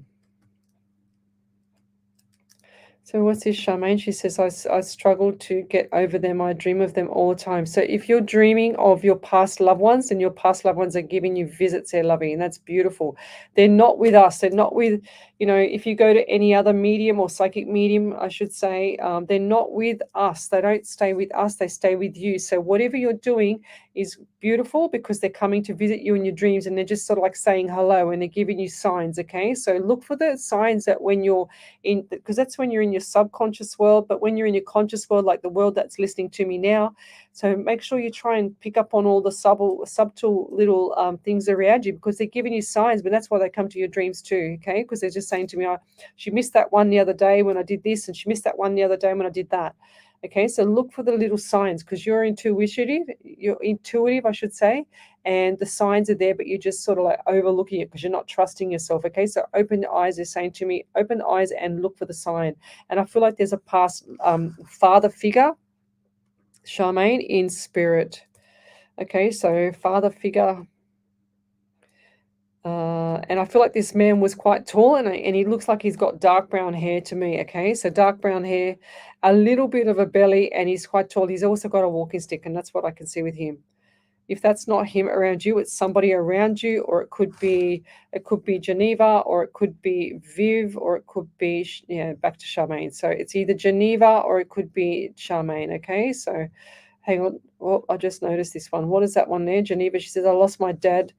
so what's this, Charmaine? She says, I struggle to get over them. I dream of them all the time. So if you're dreaming of your past loved ones and your past loved ones are giving you visits, they're loving, and that's beautiful. They're not with us. They're not with, if you go to any other medium or psychic medium, I should say, they're not with us. They don't stay with us. They stay with you. So whatever you're doing is beautiful because they're coming to visit you in your dreams and they're just sort of like saying hello and they're giving you signs, okay? So look for the signs that when you're in, because that's when you're in your subconscious world, but when you're in your conscious world, like the world that's listening to me now, so make sure you try and pick up on all the subtle little things around you because they're giving you signs, but that's why they come to your dreams too, okay? Because they're just saying to me, oh, she missed that one the other day when I did this, and she missed that one the other day when I did that. Okay, so look for the little signs because you're intuitive, I should say, and the signs are there, but you're just sort of like overlooking it because you're not trusting yourself. Okay, so open your eyes. They're saying to me, open the eyes and look for the sign. And I feel like there's a past father figure, Charmaine, in spirit. Okay, so father figure. And I feel like this man was quite tall and he looks like he's got dark brown hair to me. Okay, so dark brown hair, a little bit of a belly, and he's quite tall. He's also got a walking stick, and that's what I can see with him. If that's not him around you, it's somebody around you, or it could be Geneva, or it could be Viv, or it could be back to Charmaine. So it's either Geneva or it could be Charmaine. Okay, so hang on. Well, I just noticed this one. What is that one there? Geneva. She says, I lost my dad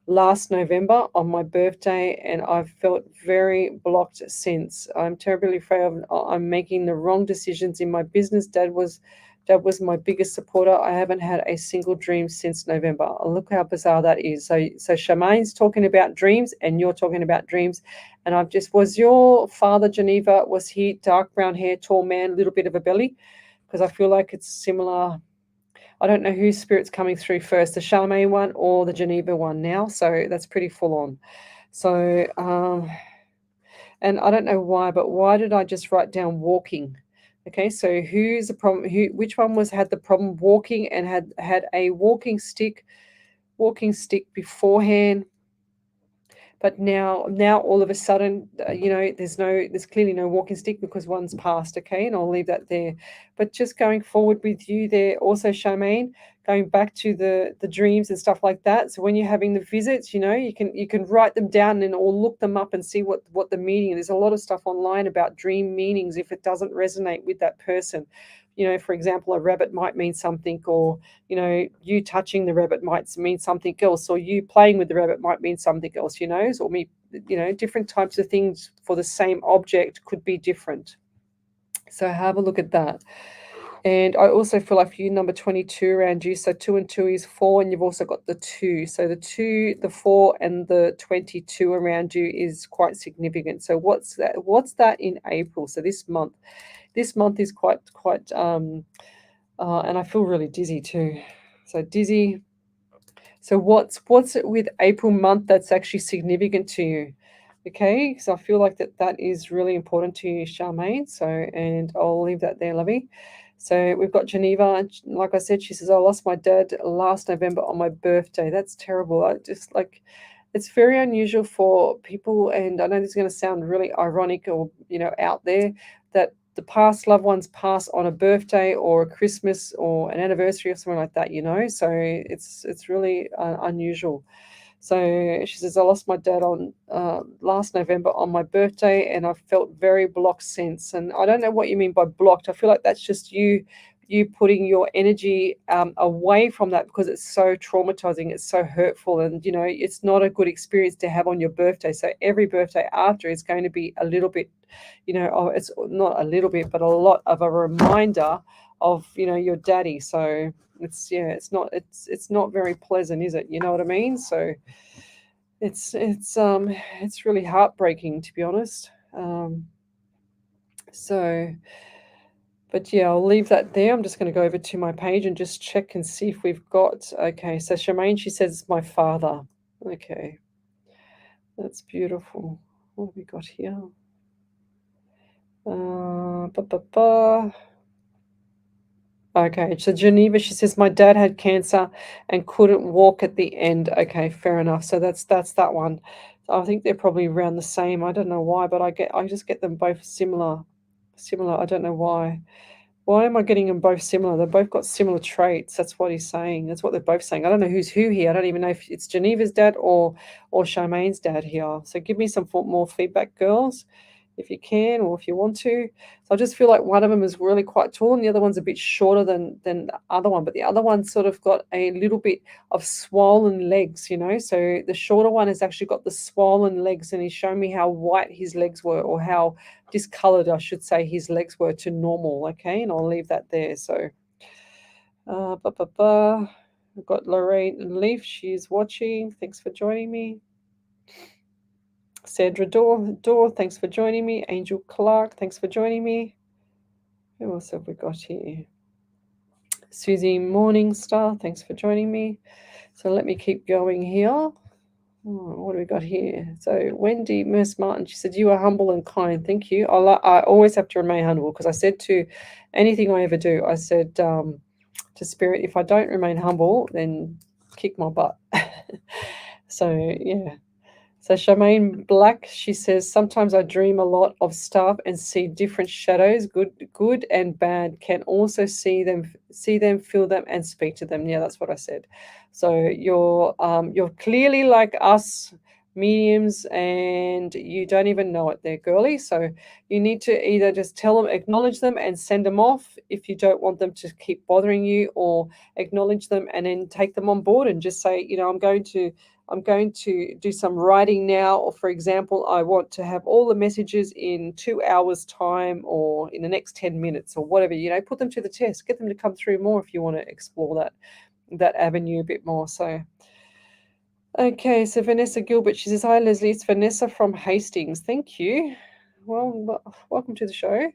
last November on my birthday, and I've felt very blocked since. I'm terribly afraid I'm making the wrong decisions in my business. Dad was my biggest supporter. I haven't had a single dream since November. Look how bizarre that is. So Charmaine's talking about dreams, and you're talking about dreams. And was your father, Geneva, was he dark brown hair, tall man, little bit of a belly? Because I feel like it's similar. I don't know whose spirit's coming through first, the Charmaine one or the Geneva one now. So that's pretty full on. So, and I don't know why, but why did I just write down walking? Okay, so who's the problem? Which one had the problem walking and had a walking stick beforehand? But now all of a sudden, there's clearly no walking stick because one's passed, okay, and I'll leave that there. But just going forward with you there, also Charmaine, going back to the dreams and stuff like that. So when you're having the visits, you can write them down and or look them up and see what the meaning. There's a lot of stuff online about dream meanings if it doesn't resonate with that person. For example, a rabbit might mean something, or you touching the rabbit might mean something else, or you playing with the rabbit might mean something else, or different types of things for the same object could be different. So have a look at that. And I also feel like for you, number 22 around you, so 2 and 2 is 4, and you've also got the 2. So the 2, the 4, and the 22 around you is quite significant. So what's that? What's that in April? So this month. This month is quite, and I feel really dizzy too. So dizzy. So what's it with April month that's actually significant to you? Okay, so I feel like that is really important to you, Charmaine. So, and I'll leave that there, lovey. So we've got Geneva. Like I said, she says, I lost my dad last November on my birthday. That's terrible. I just it's very unusual for people, and I know this is going to sound really ironic or out there, that the past loved ones pass on a birthday or a Christmas or an anniversary or something like that. So it's really unusual. So she says, I lost my dad on last November on my birthday, and I've felt very blocked since. And I don't know what you mean by blocked. I feel like that's just you putting your energy away from that because it's so traumatizing, it's so hurtful, and it's not a good experience to have on your birthday. So every birthday after is going to be a little bit, it's not a little bit, but a lot of a reminder of your daddy. So it's not very pleasant, is it? You know what I mean? So it's really heartbreaking, to be honest. So but yeah, I'll leave that there. I'm just going to go over to my page and just check and see if we've got. Okay, so Charmaine, she says it's my father. Okay, that's beautiful. What have we got here? Ba, ba, ba. Okay, so Geneva, she says my dad had cancer and couldn't walk at the end. Okay, fair enough. So that's that one. I think they're probably around the same. I don't know why, but I just get them both similar. Similar. I don't know why. Why am I getting them both similar? They've both got similar traits. That's what he's saying. That's what they're both saying. I don't know who's who here. I don't even know if it's Geneva's dad or Charmaine's dad here. So give me some more feedback, girls, if you can or if you want to. So I just feel like one of them is really quite tall and the other one's a bit shorter than the other one. But the other one's sort of got a little bit of swollen legs, you know. So the shorter one has actually got the swollen legs, and he's shown me how white his legs were, or how discolored, I should say, his legs were to normal. Okay, and I'll leave that there. So, ba, ba, ba. We've got Lorraine Leaf. She's watching. Thanks for joining me. Sandra Door, thanks for joining me. Angel Clark, thanks for joining me. Who else have we got here? Susie Morningstar, thanks for joining me. So let me keep going here. Oh, what do we got here? So Wendy Merce Martin, she said, you are humble and kind. Thank you. I always have to remain humble, because I said to anything I ever do, I said to Spirit, if I don't remain humble, then kick my butt. So, yeah. So Charmaine Black, she says, sometimes I dream a lot of stuff and see different shadows, good and bad. Can also see them, feel them, and speak to them. Yeah, that's what I said. So you're clearly like us mediums, and you don't even know it there, girly. So you need to either just tell them, acknowledge them, and send them off if you don't want them to keep bothering you, or acknowledge them and then take them on board and just say, I'm going to do some writing now, or for example, I want to have all the messages in 2 hours time, or in the next 10 minutes, or whatever, put them to the test, get them to come through more if you want to explore that avenue a bit more. So, okay, so Vanessa Gilbert, she says, hi Lesley, it's Vanessa from Hastings. Thank you. Well, welcome to the show.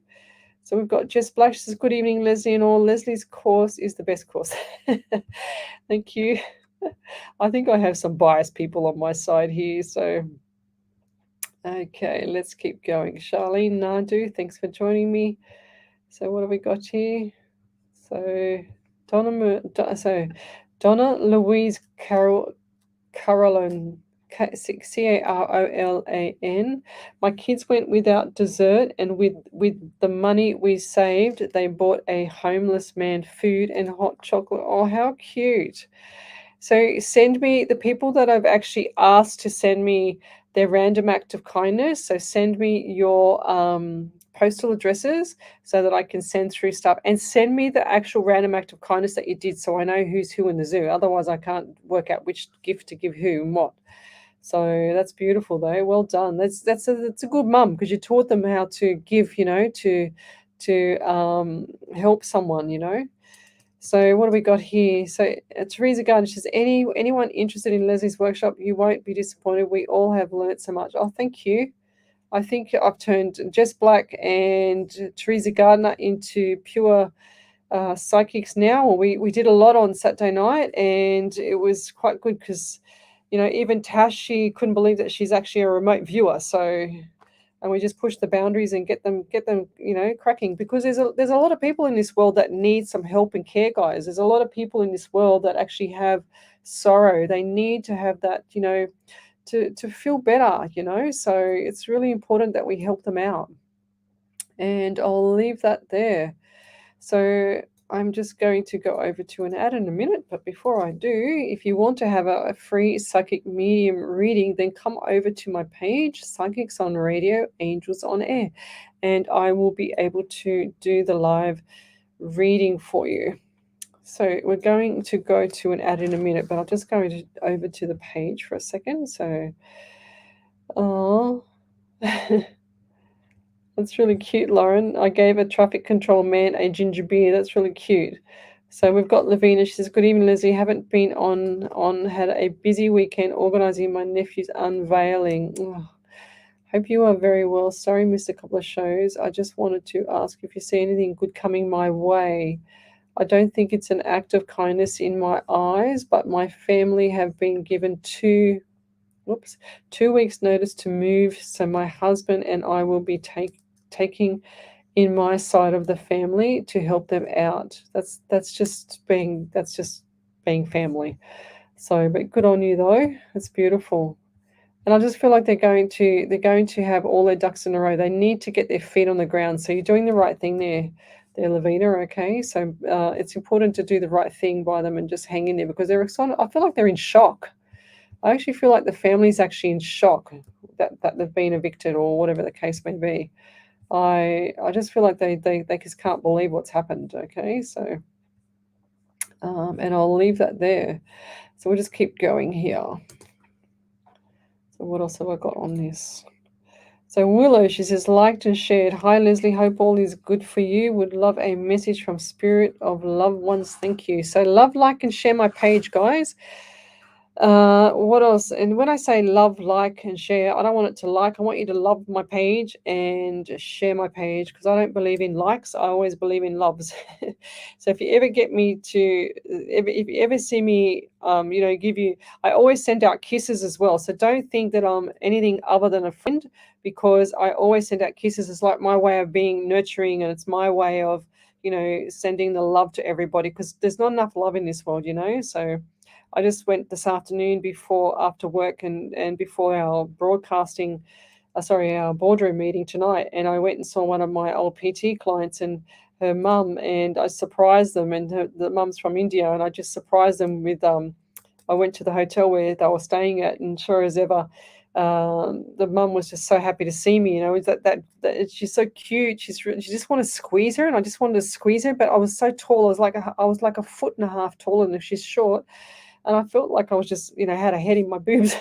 So we've got Jess Black, she says, good evening, Lesley and all. Leslie's course is the best course. Thank you. I think I have some biased people on my side here. So, okay, let's keep going. Charlene Nadu, thanks for joining me. So what have we got here? So Donna Louise Carolan, Carolan. My kids went without dessert, and with the money we saved, they bought a homeless man food and hot chocolate. Oh, how cute! So send me the people that I've actually asked to send me their random act of kindness. So send me your postal addresses so that I can send through stuff, and send me the actual random act of kindness that you did, so I know who's who in the zoo. Otherwise, I can't work out which gift to give who and what. So that's beautiful, though. Well done. That's a good mum, because you taught them how to give, to help someone. So what do we got here? So Teresa Garden, she says, anyone interested in Leslie's workshop, you won't be disappointed. We all have learnt so much. Oh, thank you. I think I've turned Jess Black and Teresa Gardner into pure psychics now. Well, we did a lot on Saturday night, and it was quite good, because, even Tash, she couldn't believe that she's actually a remote viewer. So, and we just push the boundaries and get them, cracking, because there's a lot of people in this world that need some help and care, guys. There's a lot of people in this world that actually have sorrow. They need to have that, to feel better, so it's really important that we help them out. And I'll leave that there. So I'm just going to go over to an ad in a minute, but before I do, if you want to have a free psychic medium reading, then come over to my page, Psychics on Radio, Angels on Air, and I will be able to do the live reading for you. So we're going to go to an ad in a minute, but I'll just go over to the page for a second. So, oh. That's really cute, Lauren. I gave a traffic control man a ginger beer. That's really cute. So we've got Lavina. She says, good evening, Leslie. Haven't been had a busy weekend organising my nephew's unveiling. Oh, hope you are very well. Sorry, missed a couple of shows. I just wanted to ask if you see anything good coming my way. I don't think it's an act of kindness in my eyes, but my family have been given two whoops, 2 weeks notice to move, so my husband and I will be taking in my side of the family to help them out. That's just being family. So, but good on you though. It's beautiful. And I just feel like they're going to have all their ducks in a row. They need to get their feet on the ground. So you're doing the right thing there, Lavina. Okay, so it's important to do the right thing by them and just hang in there because they're excited. I feel like they're in shock. I actually feel like the family's actually in shock that they've been evicted or whatever the case may be. I just feel like they just can't believe what's happened. Okay, so and I'll leave that there. So we'll just keep going here. So what else have I got on this? So Willow, she says, liked and shared. Hi Leslie, hope all is good for you. Would love a message from Spirit of Loved Ones. Thank you. So love, like, and share my page, guys. What else? And when I say love, like, and share, I don't want it to like. I want you to love my page and share my page because I don't believe in likes. I always believe in loves. So if you ever get me to, if you ever see me, give you, I always send out kisses as well. So don't think that I'm anything other than a friend because I always send out kisses. It's like my way of being nurturing and it's my way of, sending the love to everybody because there's not enough love in this world, so. I just went this afternoon after work and before our our boardroom meeting tonight, and I went and saw one of my old PT clients and her mum, and I surprised them, and the mum's from India, and I just surprised them with I went to the hotel where they were staying at, and sure as ever, the mum was just so happy to see me. That she's so cute. She just want to squeeze her, and I just wanted to squeeze her, but I was so tall. I was like a foot and a half taller than her. She's short. And I felt like I was just, had a head in my boobs.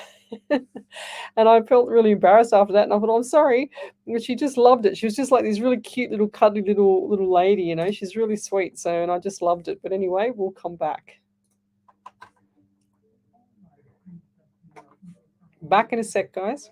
And I felt really embarrassed after that. And I thought, I'm sorry. And she just loved it. She was just like this really cute little cuddly little lady, She's really sweet. So, and I just loved it. But anyway, we'll come back. Back in a sec, guys.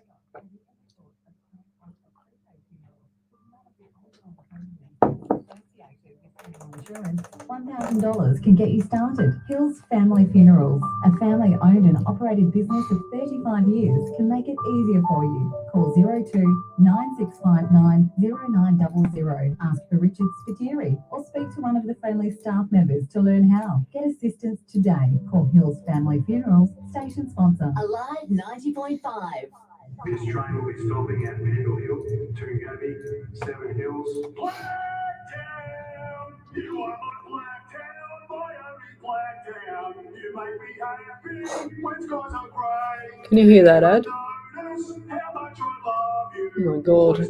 Insurance, $1,000 can get you started. Hills Family Funerals, a family-owned and operated business of 35 years, can make it easier for you. Call 02-9659-0900. Ask for Richard Spiteri or speak to one of the friendly staff members to learn how. Get assistance today. Call Hills Family Funerals, station sponsor. Alive 90.5. This train will be stopping at Mandel Hill, Toongabbie, Seven Hills. Blacktown! You are my Blacktown, my only Blacktown. You make me happy when skies are grey. Can you hear that, Ed? How much I love you. Oh my God.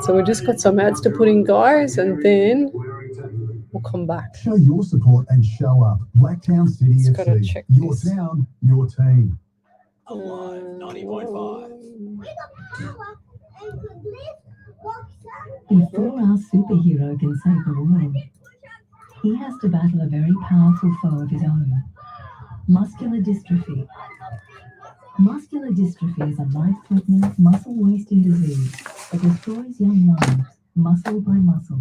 So we just got some ads to put in, guys, and then we'll come back. Show your support and show up. Blacktown City Just gotta FC. check Your this. town, your team. Alive 90.5. Before our superhero can save the world, he has to battle a very powerful foe of his own. Muscular dystrophy. Muscular dystrophy is a life-threatening, muscle-wasting disease that destroys young lives, muscle by muscle.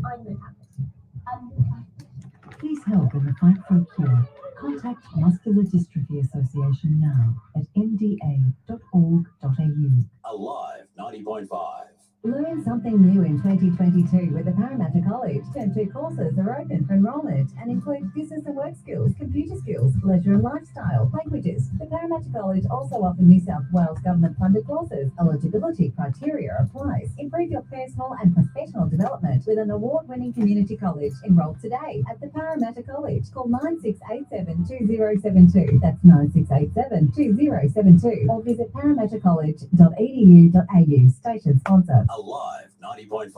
Please help in the fight for a cure. Contact Muscular Dystrophy Association now at mda.org.au. Alive 90.5. Learn something new in 2022 with the Parramatta College. Term 2 courses are open for enrolment and include business and work skills, computer skills, leisure and lifestyle, languages. The Parramatta College also offers New South Wales government-funded courses. Eligibility criteria applies. Improve your personal and professional development with an award-winning community college. Enroll today at the Parramatta College. Call 9687-2072. That's 9687-2072. Or visit parramattacollege.edu.au. Station sponsor. Alive 90.5.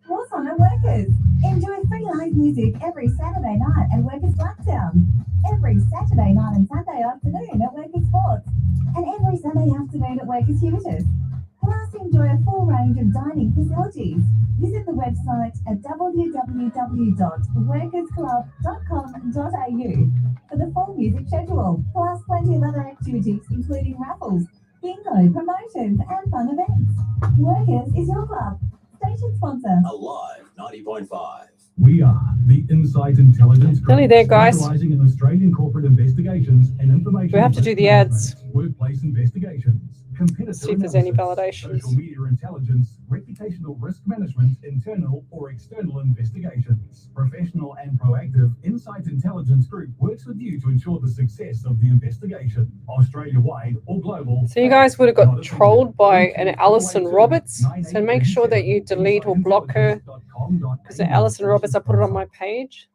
What's on at Workers? Enjoy free live music every Saturday night at Workers Blacktown. Every Saturday night and Sunday afternoon at Workers Sports. And every Sunday afternoon at Workers Heritage. Plus, enjoy a full range of dining facilities. Visit the website at www.workersclub.com.au for the full music schedule, plus plenty of other activities, including raffles, bingo, promotions, and fun events. Workers is your club. Station sponsor. Alive 90.5. We are the Insight Intelligence Group, Nearly there, guys. specializing in Australian corporate investigations and information. We have to do the ads. Workplace investigations, competitor See if there's any analysis, validations. social media intelligence, reputational risk management, internal or external investigations. Professional and proactive Insight Intelligence Group works with you to ensure the success of the investigation, Australia-wide or global. So you guys would have got trolled by an Alison Roberts. So make sure that you delete or block her. Because Alison Roberts, I put it on my page.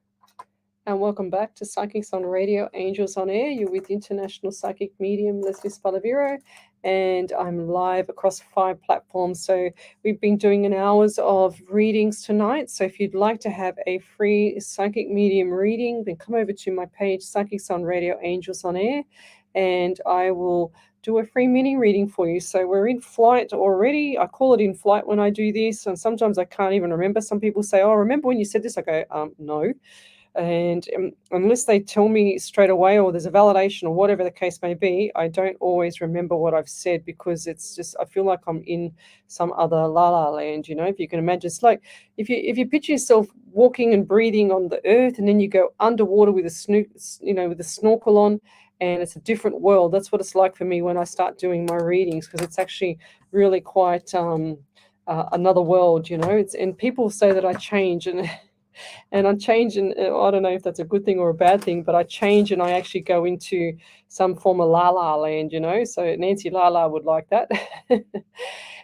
And welcome back to Psychics on Radio, Angels on Air. You're with International Psychic Medium Lesley Spaliviero, and I'm live across 5 platforms. So we've been doing an hours of readings tonight. So if you'd like to have a free psychic medium reading, then come over to my page, Psychics on Radio, Angels on Air, and I will do a free mini reading for you. So we're in flight already. I call it in flight when I do this, and sometimes I can't even remember. Some people say, oh, remember when you said this? I go, no. And unless they tell me straight away, or there's a validation or whatever the case may be, I don't always remember what I've said, because it's just, I feel like I'm in some other la la land, you know. If you can imagine, it's like if you picture yourself walking and breathing on the earth, and then you go underwater with with a snorkel on, and it's a different world. That's what it's like for me when I start doing my readings, because it's actually really quite another world, you know. And people say that I change, and I change, and I don't know if that's a good thing or a bad thing, but I change and I actually go into some form of la la land, you know. So Nancy Lala would like that.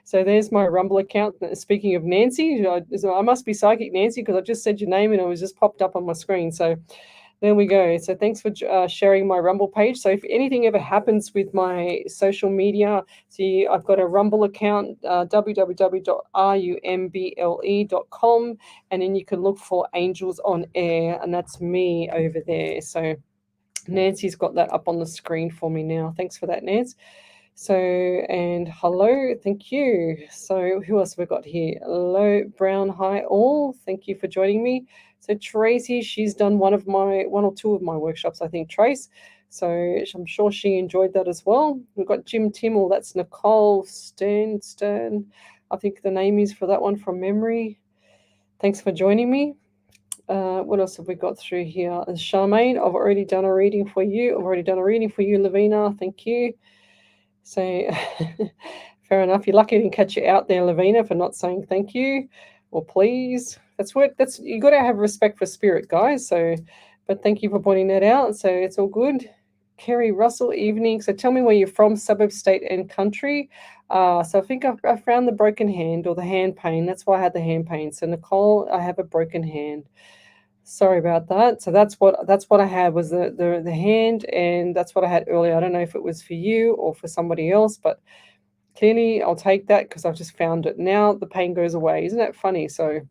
So there's my Rumble account. Speaking of Nancy, I must be Psychic Nancy, because I just said your name and it was just popped up on my screen. So there we go. So thanks for sharing my Rumble page. So if anything ever happens with my social media, see, I've got a Rumble account, www.rumble.com, and then you can look for Angels on Air, and that's me over there. So Nancy's got that up on the screen for me now. Thanks for that, Nance. So, and hello, thank you. So who else have we got here? Hello, Brown, hi all. Thank you for joining me. So Tracy, she's done one or two of my workshops, I think, Trace. So I'm sure she enjoyed that as well. We've got Jim Timmel, that's Nicole Stern, I think the name is for that one from memory. Thanks for joining me. What else have we got through here? Charmaine, I've already done a reading for you. Lavina, thank you. So fair enough. You're lucky I didn't catch you out there, Lavina, for not saying thank you or please. That's you got to have respect for spirit, guys. So, but thank you for pointing that out. So it's all good. Kerry Russell, evening. So tell me where you're from, suburb, state, and country. So I think I found the broken hand or the hand pain. That's why I had the hand pain. So Nicole, I have a broken hand. Sorry about that. So that's what I had, was the hand, and that's what I had earlier. I don't know if it was for you or for somebody else, but clearly I'll take that because I've just found it. Now the pain goes away. Isn't that funny? So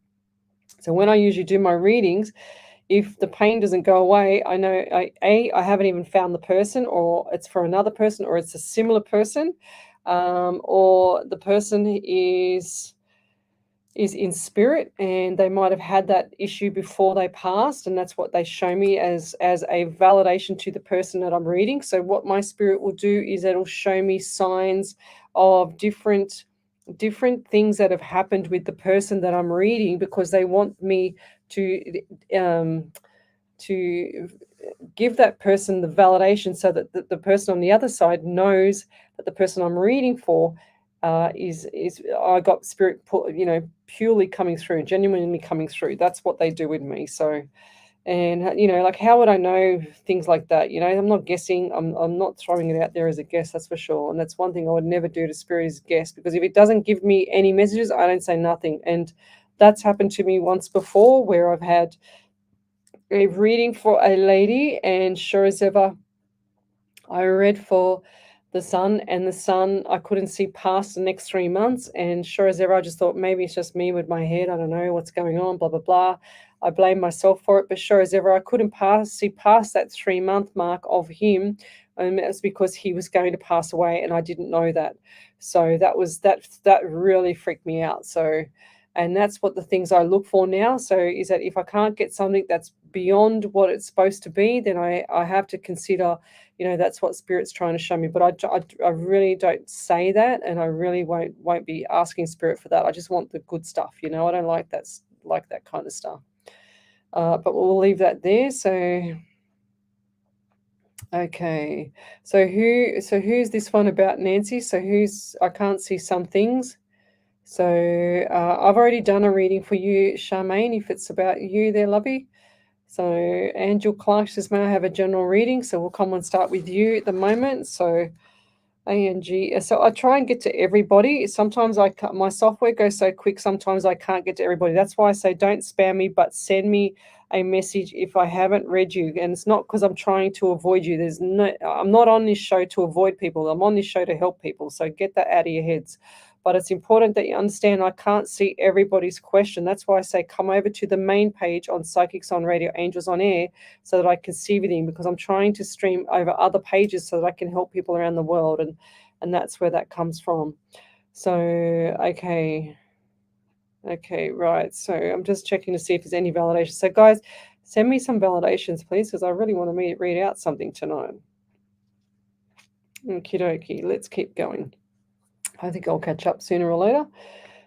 when I usually do my readings, if the pain doesn't go away, I know I haven't even found the person, or it's for another person, or it's a similar person, or the person is in spirit, and they might have had that issue before they passed, and that's what they show me as a validation to the person that I'm reading. So what my spirit will do is it'll show me signs of different things that have happened with the person that I'm reading, because they want me to give that person the validation, so that the person on the other side knows that the person I'm reading for is I got spirit, purely coming through, genuinely coming through. That's what they do with me. So, and like, how would I know things like that? I'm not guessing. I'm not throwing it out there as a guess. That's for sure. And that's one thing I would never do to spirit, is guess, because if it doesn't give me any messages, I don't say nothing. And that's happened to me once before, where I've had a reading for a lady, and sure as ever, I read for the sun, and the sun, I couldn't see past the next 3 months. And sure as ever, I just thought, maybe it's just me with my head. I don't know what's going on, blah, blah, blah. I blame myself for it. But sure as ever, I couldn't see past that 3-month mark of him. And it was because he was going to pass away, and I didn't know that. So that really freaked me out. So, and that's what the things I look for now. So is that if I can't get something that's beyond what it's supposed to be, then I have to consider, that's what spirit's trying to show me. But I really don't say that, and I really won't be asking spirit for that. I just want the good stuff. I don't like that kind of stuff. But we'll leave that there. So, okay. So who's this one about, Nancy? So I can't see some things. So I've already done a reading for you, Charmaine, if it's about you there, lovey. So Angel Clark says, may I have a general reading? So we'll come and start with you at the moment. So ANG. So I try and get to everybody. Sometimes my software goes so quick, sometimes I can't get to everybody. That's why I say don't spam me, but send me a message if I haven't read you. And it's not because I'm trying to avoid you. I'm not on this show to avoid people. I'm on this show to help people. So get that out of your heads. But it's important that you understand I can't see everybody's question. That's why I say come over to the main page on Psychics on Radio, Angels on Air, so that I can see everything, because I'm trying to stream over other pages so that I can help people around the world. And that's where that comes from. So, okay. Okay, right. So I'm just checking to see if there's any validation. So guys, send me some validations, please, because I really want to read out something tonight. Okie dokie, let's keep going. I think I'll catch up sooner or later.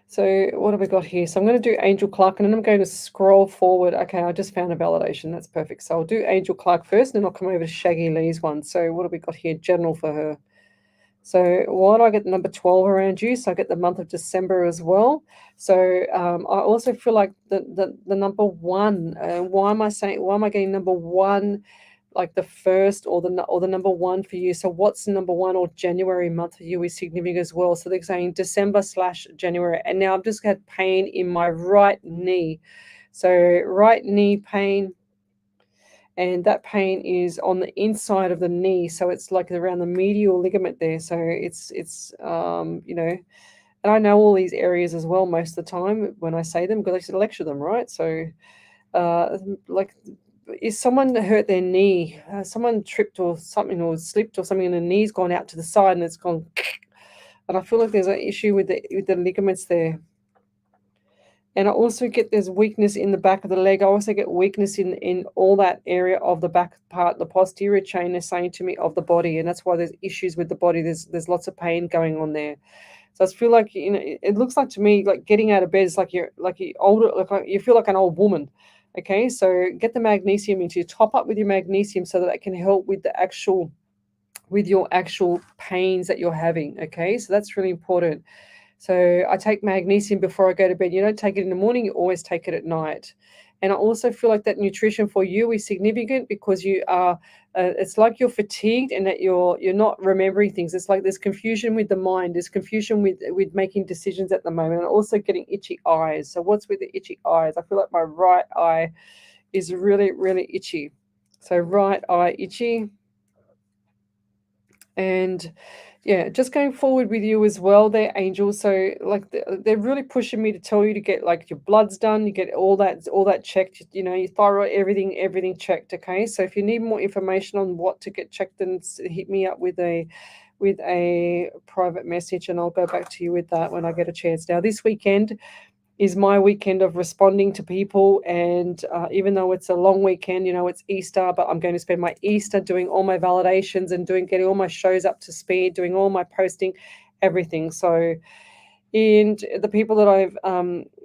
So what have we got here? So I'm going to do Angel Clark, and then I'm going to scroll forward. Okay, I just found a validation. That's perfect. So I'll do Angel Clark first, and then I'll come over to Shaggy Lee's one. So what have we got here? General for her. So why do I get number 12 around you? So I get the month of December as well. So I also feel like the number one. Why am I getting number one? Like the first or the number one for you. So what's number one or January month for you is significant as well. So they're saying December/January. And now I've just had pain in my right knee. So right knee pain. And that pain is on the inside of the knee. So it's like around the medial ligament there. So it's and I know all these areas as well most of the time when I say them, because I used to lecture them, right? So like, is someone hurt their knee? Someone tripped or something, or slipped or something, and the knee's gone out to the side and it's gone. And I feel like there's an issue with the ligaments there. And I also get there's weakness in the back of the leg. I also get weakness in all that area of the back part, the posterior chain, they're saying to me, of the body. And that's why there's issues with the body. There's lots of pain going on there. So I feel like, it looks like to me like getting out of bed is like you're older, like you feel like an old woman. Okay, so get the magnesium into you, top up with your magnesium so that can help with your actual pains that you're having. Okay, so that's really important. So I take magnesium before I go to bed. You don't take it in the morning, you always take it at night. And I also feel like that nutrition for you is significant because you are, it's like you're fatigued and that you're not remembering things. It's like there's confusion with the mind. There's confusion with making decisions at the moment, and also getting itchy eyes. So what's with the itchy eyes? I feel like my right eye is really, really itchy. So right eye itchy. And yeah, just going forward with you as well there, Angel. So like they're really pushing me to tell you to get like your bloods done, you get all that checked, your thyroid, everything checked. Okay, so if you need more information on what to get checked, then hit me up with a private message, and I'll go back to you with that when I get a chance. Now this weekend is my weekend of responding to people, and even though it's a long weekend, it's Easter, but I'm going to spend my Easter doing all my validations and getting all my shows up to speed, doing all my posting, everything. So, and the people that I've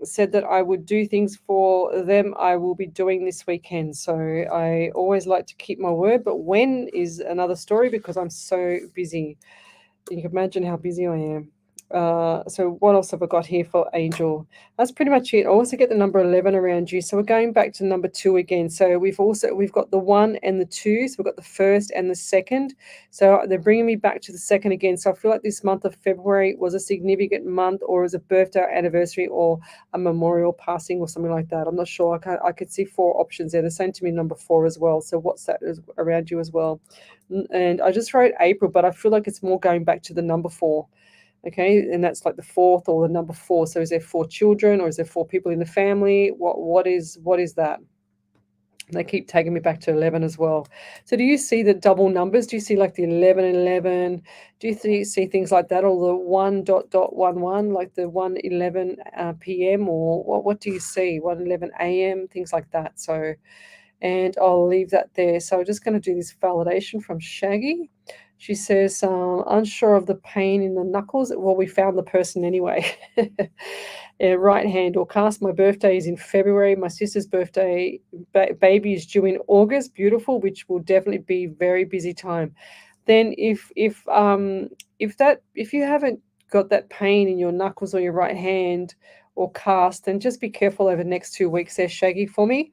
said that I would do things for them, I will be doing this weekend. So I always like to keep my word, but when is another story, because I'm so busy. You can imagine how busy I am. So what else have I got here for Angel? That's pretty much it. I also get the number 11 around you. So we're going back to number 2 again. So we've got the 1 and the 2. So we've got the 1st and the 2nd. So they're bringing me back to the 2nd again. So I feel like this month of February was a significant month, or as a birthday, anniversary, or a memorial passing, or something like that. I'm not sure. I could see 4 options there. They're saying to me number 4 as well. So what's that around you as well? And I just wrote April, but I feel like it's more going back to the number 4. Okay, and that's like the 4th or the number 4. So is there 4 children, or is there 4 people in the family? What is that? They keep taking me back to 11 as well. So do you see the double numbers? Do you see like the 11 and 11? Do you see things like that, or the 1.11, like the 1:11 p.m. or what do you see? 1:11 a.m. things like that. So, and I'll leave that there. So I'm just going to do this validation from Shaggy. She says, unsure of the pain in the knuckles. Well, we found the person anyway. Right hand or cast. My birthday is in February. My sister's birthday, baby is due in August. Beautiful, which will definitely be very busy time. Then if you haven't got that pain in your knuckles or your right hand or cast, then just be careful over the next 2 weeks. They're shaggy for me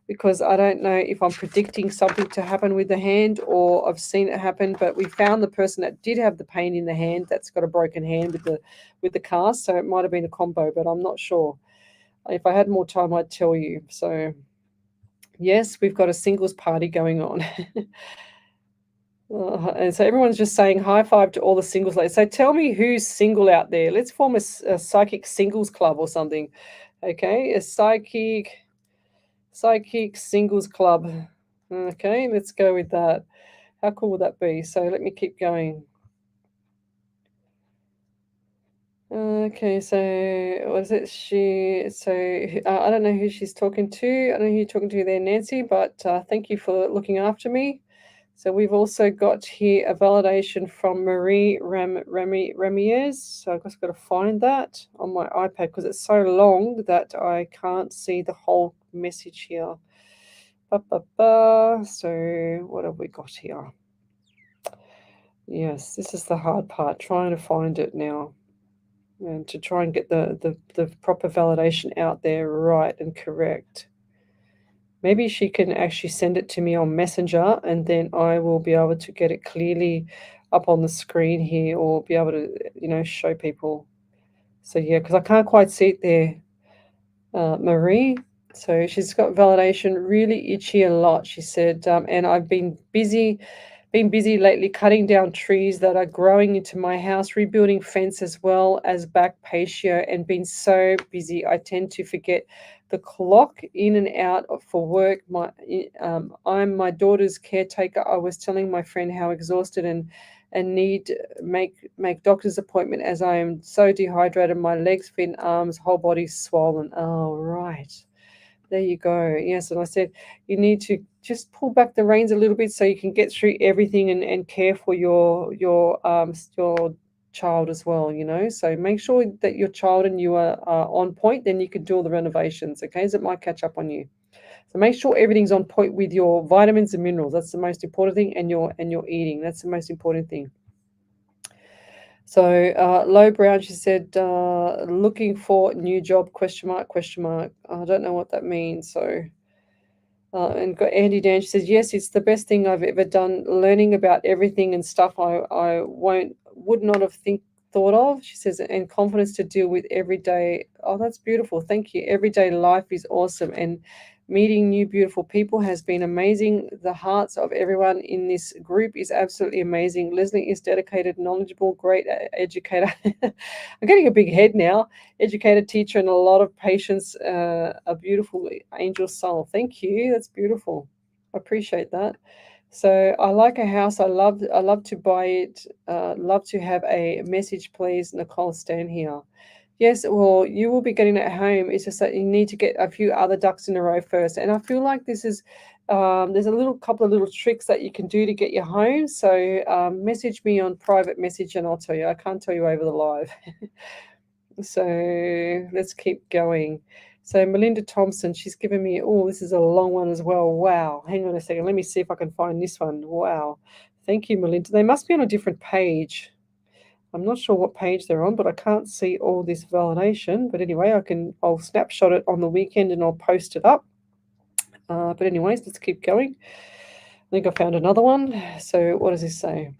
because I don't know if I'm predicting something to happen with the hand or I've seen it happen. But we found the person that did have the pain in the hand that's got a broken hand with the cast, so it might have been a combo, but I'm not sure. If I had more time, I'd tell you. So yes, we've got a singles party going on. And so everyone's just saying high five to all the singles ladies. So tell me who's single out there. Let's form a psychic singles club or something. Okay, a psychic singles club. Okay, let's go with that. How cool would that be? So let me keep going. Okay, so what is it? I don't know who she's talking to. I don't know who you're talking to there, Nancy, but thank you for looking after me. So we've also got here a validation from Marie Ramirez. So I've just got to find that on my iPad because it's so long that I can't see the whole message here. So what have we got here? Yes, this is the hard part, trying to find it now. And to try and get the proper validation out there right and correct. Maybe she can actually send it to me on Messenger and then I will be able to get it clearly up on the screen here or be able to, show people. So yeah, because I can't quite see it there, Marie. So she's got validation, really itchy a lot, she said. And I've been busy lately cutting down trees that are growing into my house, rebuilding fence as well as back patio, and been so busy I tend to forget the clock in and out for work. I'm my daughter's caretaker. I was telling my friend how exhausted and need make doctor's appointment as I am so dehydrated. My legs, feet, and arms, whole body swollen. Oh, right. There you go. Yes, and I said you need to just pull back the reins a little bit so you can get through everything and care for your child as well. So make sure that your child and you are on point. Then you can do all the renovations. Okay, so it might catch up on you. So make sure everything's on point with your vitamins and minerals. That's the most important thing, and your eating. That's the most important thing. So Low Brown, she said, looking for new job, question mark. I don't know what that means. So, and got Andy Dan, she says, yes, it's the best thing I've ever done, learning about everything and stuff I would not have thought of. She says, and confidence to deal with everyday. Oh, that's beautiful. Thank you. Everyday life is awesome. And meeting new beautiful people has been amazing. The hearts of everyone in this group is absolutely amazing. Lesley is dedicated, knowledgeable, great educator. I'm getting a big head now. Educator, teacher, and a lot of patience. A beautiful angel soul. Thank you. That's beautiful. I appreciate that. So I like a house. I love to buy it. Love to have a message, please. Nicole, stand here. Yes, well, you will be getting it home. It's just that you need to get a few other ducks in a row first. And I feel like this is, there's a couple of little tricks that you can do to get you home. So message me on private message and I'll tell you. I can't tell you over the live. So let's keep going. So Melinda Thompson, she's given me, this is a long one as well. Wow. Hang on a second. Let me see if I can find this one. Wow. Thank you, Melinda. They must be on a different page. I'm not sure what page they're on, but I can't see all this validation. But anyway, I'll snapshot it on the weekend and I'll post it up. But anyways, let's keep going. I think I found another one. So what does this say?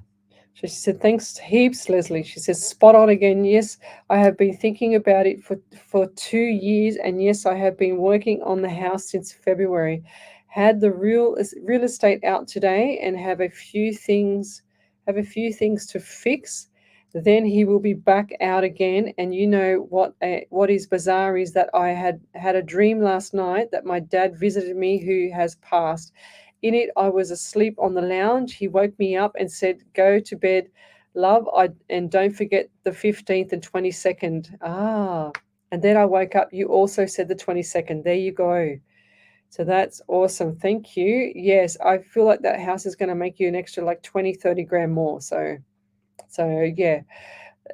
She said, thanks heaps, Lesley. She says, spot on again. Yes, I have been thinking about it for 2 years. And yes, I have been working on the house since February. Had the real estate out today and have a few things to fix. Then he will be back out again. And you know what is bizarre is that I had a dream last night that my dad visited me, who has passed. In it, I was asleep on the lounge. He woke me up and said, go to bed, love, and don't forget the 15th and 22nd. And then I woke up. You also said the 22nd. There you go. So that's awesome. Thank you. Yes, I feel like that house is going to make you an extra like 20, 30 grand more. So yeah,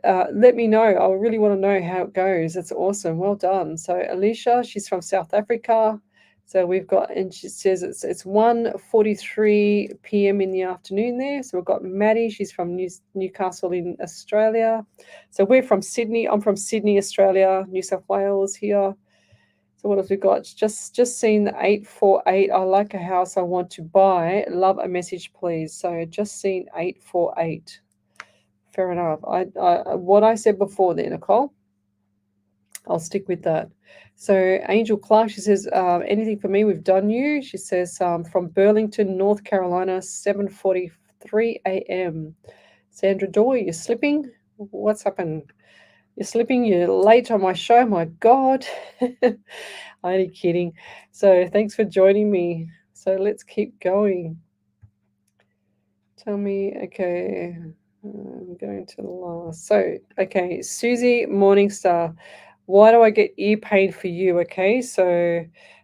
let me know. I really want to know how it goes. It's awesome. Well done. So Alicia, she's from South Africa. So we've got, and she says it's 1:43 p.m. in the afternoon there. So we've got Maddie. She's from Newcastle in Australia. So we're from Sydney. I'm from Sydney, Australia, New South Wales here. So what have we got? Just seen the 848. I like a house I want to buy. Love a message, please. So just seen 848. Fair enough. What I said before there, Nicole, I'll stick with that. So Angel Clark, she says, anything for me? We've done you. She says, from Burlington, North Carolina, 7:43 a.m. Sandra Doy, you're slipping? What's happened? You're slipping? You're late on my show? My God. I'm only kidding. So thanks for joining me. So let's keep going. Tell me, okay. I'm going to the last. So, okay, Susie Morningstar. Why do I get ear pain for you? Okay, so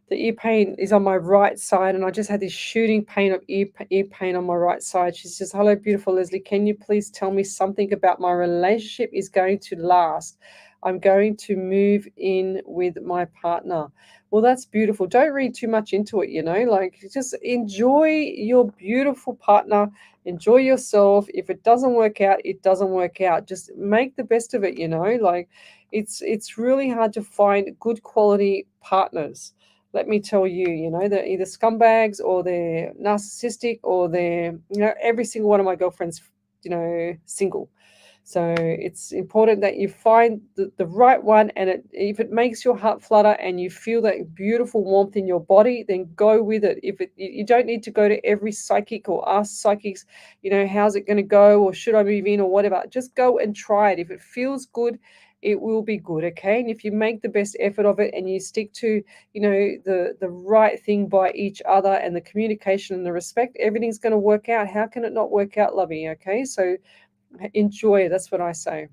the ear pain is on my right side, and I just had this shooting pain of ear pain on my right side. She says, "Hello, beautiful Lesley. Can you please tell me something about my relationship is going to last? I'm going to move in with my partner." Well, that's beautiful. Don't read too much into it, like just enjoy your beautiful partner, enjoy yourself. If it doesn't work out, it doesn't work out. Just make the best of it, like it's really hard to find good quality partners. Let me tell you, they're either scumbags or they're narcissistic or they're, every single one of my girlfriends, single. So it's important that you find the right one, and if it makes your heart flutter and you feel that beautiful warmth in your body, then go with it. You don't need to go to every psychic or ask psychics, how's it going to go, or should I move in, or whatever. Just go and try it. If it feels good, it will be good, okay? And if you make the best effort of it and you stick to, the right thing by each other and the communication and the respect, everything's going to work out. How can it not work out, lovey? Okay, so enjoy. That's what I say.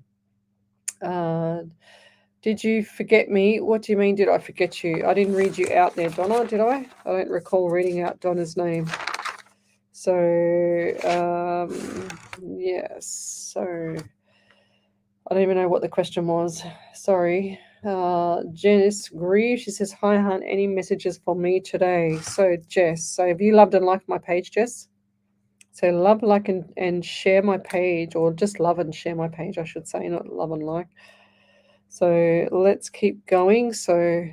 Did you forget me? What do you mean, did I forget you? I didn't read you out there, Donna, did I? I don't recall reading out Donna's name. So, yes. So, I don't even know what the question was. Sorry. Janice Grieve, she says, "Hi, hon. Any messages for me today?" So, Jess, so have you loved and liked my page, Jess? So love, like, and share my page, or just love and share my page, I should say, not love and like. So let's keep going. So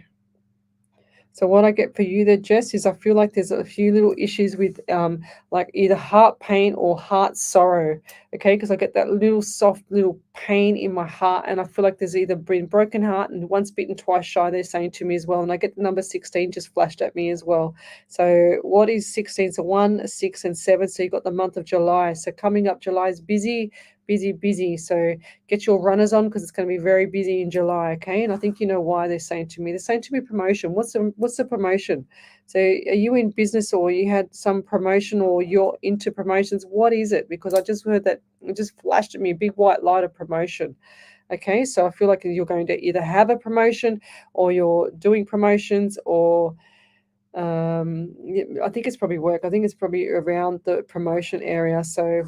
what I get for you there, Jess, is I feel like there's a few little issues with like either heart pain or heart sorrow, okay? Because I get that little soft little pain in my heart, and I feel like there's either been broken heart and once bitten, twice shy, they're saying to me as well. And I get the number 16 just flashed at me as well. So what is 16? So 1, 6, and 7. So you've got the month of July. So coming up, July is busy, busy, busy. So get your runners on, because it's going to be very busy in July, okay? And I think you know why they're saying to me. They're saying to me promotion. What's the promotion? So are you in business, or you had some promotion, or you're into promotions? What is it? Because I just heard that, it just flashed at me a big white light of promotion. Okay, so I feel like you're going to either have a promotion, or you're doing promotions, or I think it's probably work. I think it's probably around the promotion area. So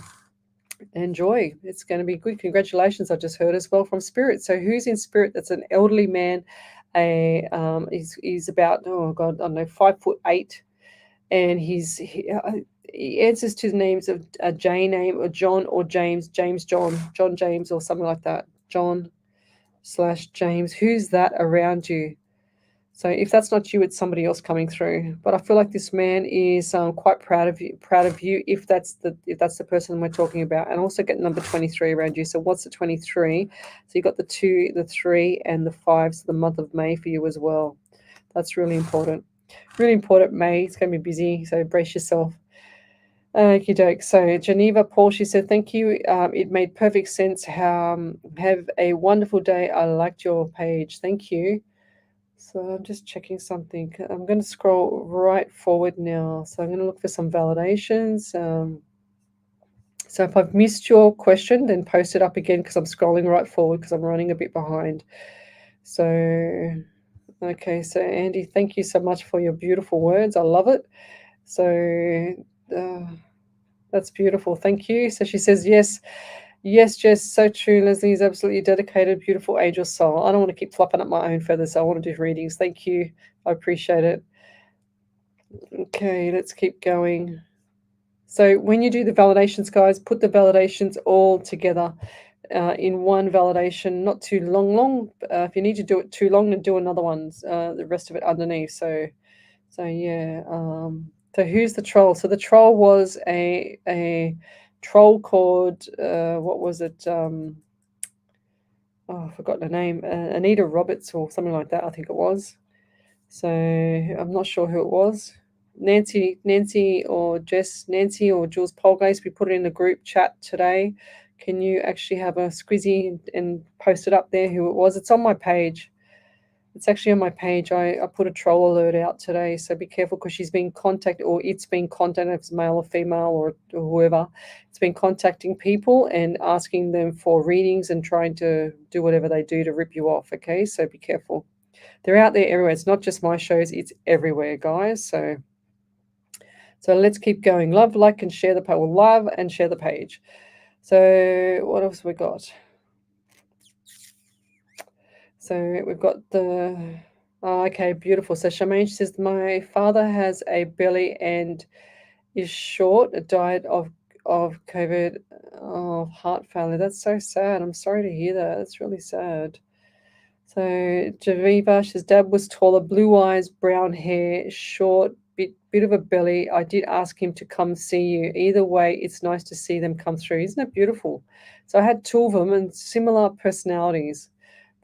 enjoy. It's going to be good. Congratulations, I just heard as well from Spirit. So who's in Spirit? That's an elderly man. He's about, oh God, I don't know, 5'8", and he answers to the names of a J name, or John, or James, John James, or something like that. John/James. Who's that around you? So if that's not you, it's somebody else coming through. But I feel like this man is quite proud of you, if that's the person we're talking about. And also get number 23 around you. So what's the 23? So you got the 2, the 3, and the 5. So the month of May for you as well. That's really important. Really important, May. It's going to be busy, so brace yourself. Okie doke. So Geneva Paul, she said, "Thank you. It made perfect sense. Have a wonderful day. I liked your page. Thank you." So I'm just checking something. I'm going to scroll right forward now. So I'm going to look for some validations. So if I've missed your question, then post it up again, because I'm scrolling right forward because I'm running a bit behind. So Okay, so Andy, thank you so much for your beautiful words. I love it. So that's beautiful. Thank you. So she says, yes, yes, Jess, so true. Leslie is absolutely dedicated, beautiful angel soul. I don't want to keep flopping up my own feathers. I want to do readings. Thank you. I appreciate it. Okay, let's keep going. So when you do the validations, guys, put the validations all together in one validation, not too long. If you need to do it too long, then do another one, the rest of it underneath. So yeah. So who's the troll? So the troll was a troll called, what was it? Oh, I forgot the name. Anita Roberts or something like that, I think it was. So I'm not sure who it was. Nancy or Nancy or Jules Polgace, we put it in the group chat today. Can you actually have a squizzy and post it up there who it was? It's on my page. It's actually on my page. I put a troll alert out today, so be careful because she's been contacted, or it's been contacted, if it's male or female or whoever. It's been contacting people and asking them for readings and trying to do whatever they do to rip you off, okay? So be careful. They're out there everywhere. It's not just my shows, it's everywhere, guys. So let's keep going. Love, like, and share the page. Well, love and share the page. So what else we got? So we've got the, okay, beautiful. So Charmaine says, my father has a belly and is short, died of COVID, heart failure. That's so sad. I'm sorry to hear that. That's really sad. So Javiva, she says, Dad was taller, blue eyes, brown hair, short, bit of a belly. I did ask him to come see you. Either way, it's nice to see them come through. Isn't it beautiful? So I had two of them and similar personalities.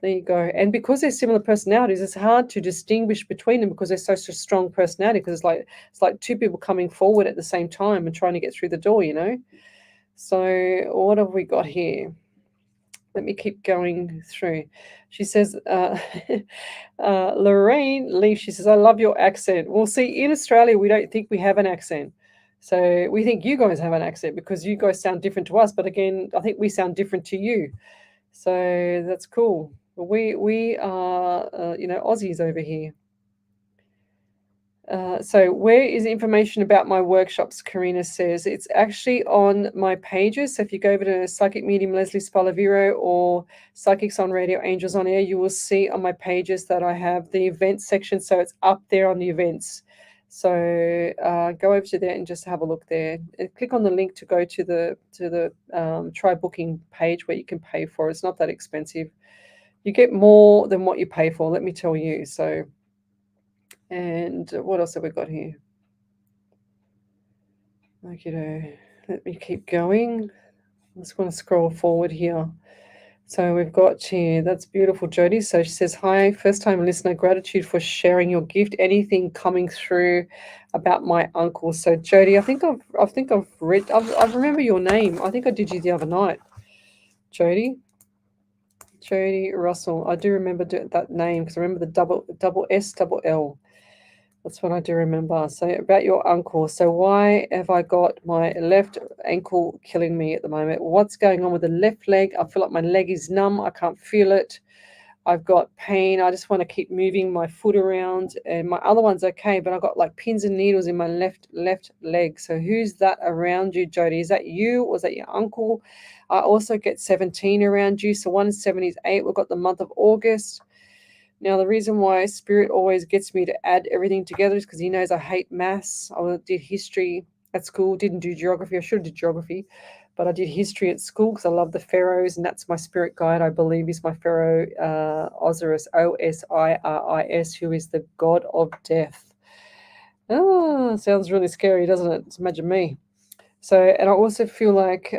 There you go. And because they're similar personalities, it's hard to distinguish between them because they're such a strong personality. Because it's like two people coming forward at the same time and trying to get through the door, you know. So what have we got here? Let me keep going through. She says, Lorraine Leaf, she says, I love your accent. Well, see, in Australia, we don't think we have an accent. So we think you guys have an accent because you guys sound different to us. But again, I think we sound different to you. So that's cool. We are, Aussies over here. So where is information about my workshops? Karina says it's actually on my pages. So if you go over to Psychic Medium Lesley Spaliviero or Psychics on Radio Angels on Air, you will see on my pages that I have the events section. So it's up there on the events. So go over to there and just have a look there. And click on the link to go to the try booking page where you can pay for it. It's not that expensive. You get more than what you pay for, let me tell you. So, and what else have we got here? Okay, let me keep going. I just want to scroll forward here. So we've got here, that's beautiful, Jody. So she says, hi, first time listener, gratitude for sharing your gift. Anything coming through about my uncle? So Jody, I think I've read, I remember your name. I think I did you the other night. Jody Russell. I do remember that name because I remember the double S, double L. That's what I do remember. So about your uncle. So why have I got my left ankle killing me at the moment? What's going on with the left leg? I feel like my leg is numb. I can't feel it. I've got pain. I just want to keep moving my foot around, and my other one's okay, but I've got like pins and needles in my left leg. So who's that around you, Jody? Is that you or is that your uncle? I also get 17 around you. So 1 is 7 is 8. We've got the month of August. Now, the reason why Spirit always gets me to add everything together is because he knows I hate maths. I did history at school, didn't do geography. I should have did geography, but I did history at school because I love the pharaohs, and that's my spirit guide, I believe, is my pharaoh, Osiris, Osiris, who is the god of death. Oh, sounds really scary, doesn't it? Just imagine me. So, and I also feel like,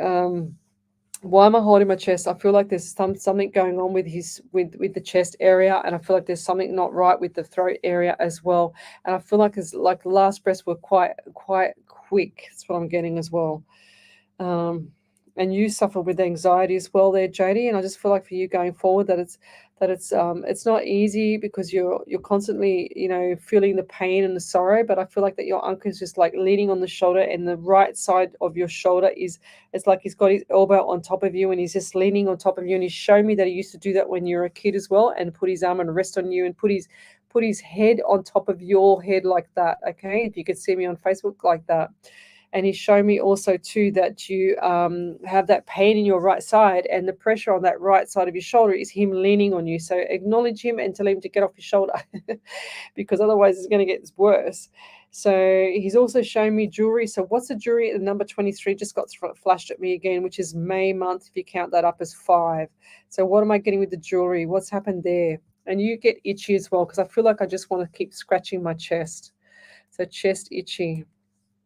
why am I holding my chest? I feel like there's something going on with with the chest area, and I feel like there's something not right with the throat area as well. And I feel like it's like the last breaths were quite quick. That's what I'm getting as well. And you suffer with anxiety as well there, Jody. And I just feel like for you going forward that it's not easy because you're constantly, feeling the pain and the sorrow. But I feel like that your uncle is just like leaning on the shoulder, and the right side of your shoulder it's like he's got his elbow on top of you, and he's just leaning on top of you. And he's shown me that he used to do that when you were a kid as well, and put his arm and rest on you, and put put his head on top of your head like that, okay? If you could see me on Facebook like that. And he's shown me also too that you have that pain in your right side, and the pressure on that right side of your shoulder is him leaning on you. So acknowledge him and tell him to get off your shoulder because otherwise it's going to get worse. So he's also shown me jewelry. So what's the jewelry? The number 23 just got flashed at me again, which is May month, if you count that up as 5. So what am I getting with the jewelry? What's happened there? And you get itchy as well, because I feel like I just want to keep scratching my chest. So chest itchy.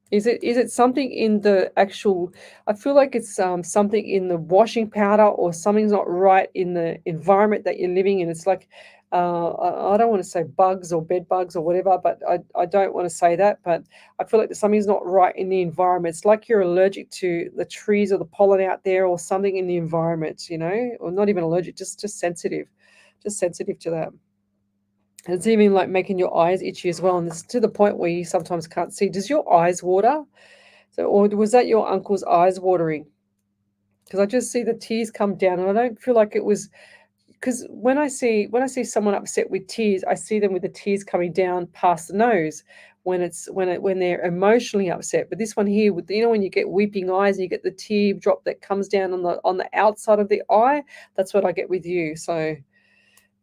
Is it something in the actual, I feel like it's something in the washing powder, or something's not right in the environment that you're living in. It's like, I don't want to say bugs or bed bugs or whatever, but I don't want to say that, but I feel like something's not right in the environment. It's like you're allergic to the trees or the pollen out there, or something in the environment, or not even allergic, just sensitive to that. It's even like making your eyes itchy as well, and it's to the point where you sometimes can't see. Does your eyes water? So, or was that your uncle's eyes watering? Because I just see the tears come down, and I don't feel like it was. Because when I see someone upset with tears, I see them with the tears coming down past the nose when they're emotionally upset. But this one here, with when you get weeping eyes and you get the tear drop that comes down on the outside of the eye, that's what I get with you. So.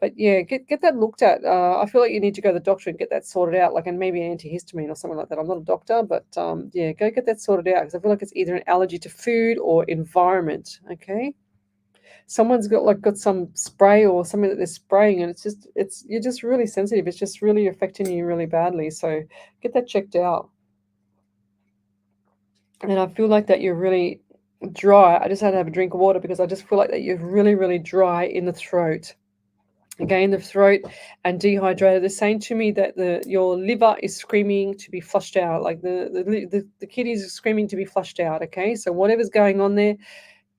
But yeah, get that looked at. I feel like you need to go to the doctor and get that sorted out, like, and maybe an antihistamine or something like that. I'm not a doctor, but yeah, go get that sorted out, because I feel like it's either an allergy to food or environment. Okay, someone's got some spray or something that they're spraying, and you're just really sensitive. It's just really affecting you really badly. So get that checked out. And I feel like that you're really dry. I just had to have a drink of water because I just feel like that you're really, really dry in the throat. Again, the throat and dehydrated. They're saying to me that your liver is screaming to be flushed out, like the kidneys are screaming to be flushed out. Okay, so whatever's going on there,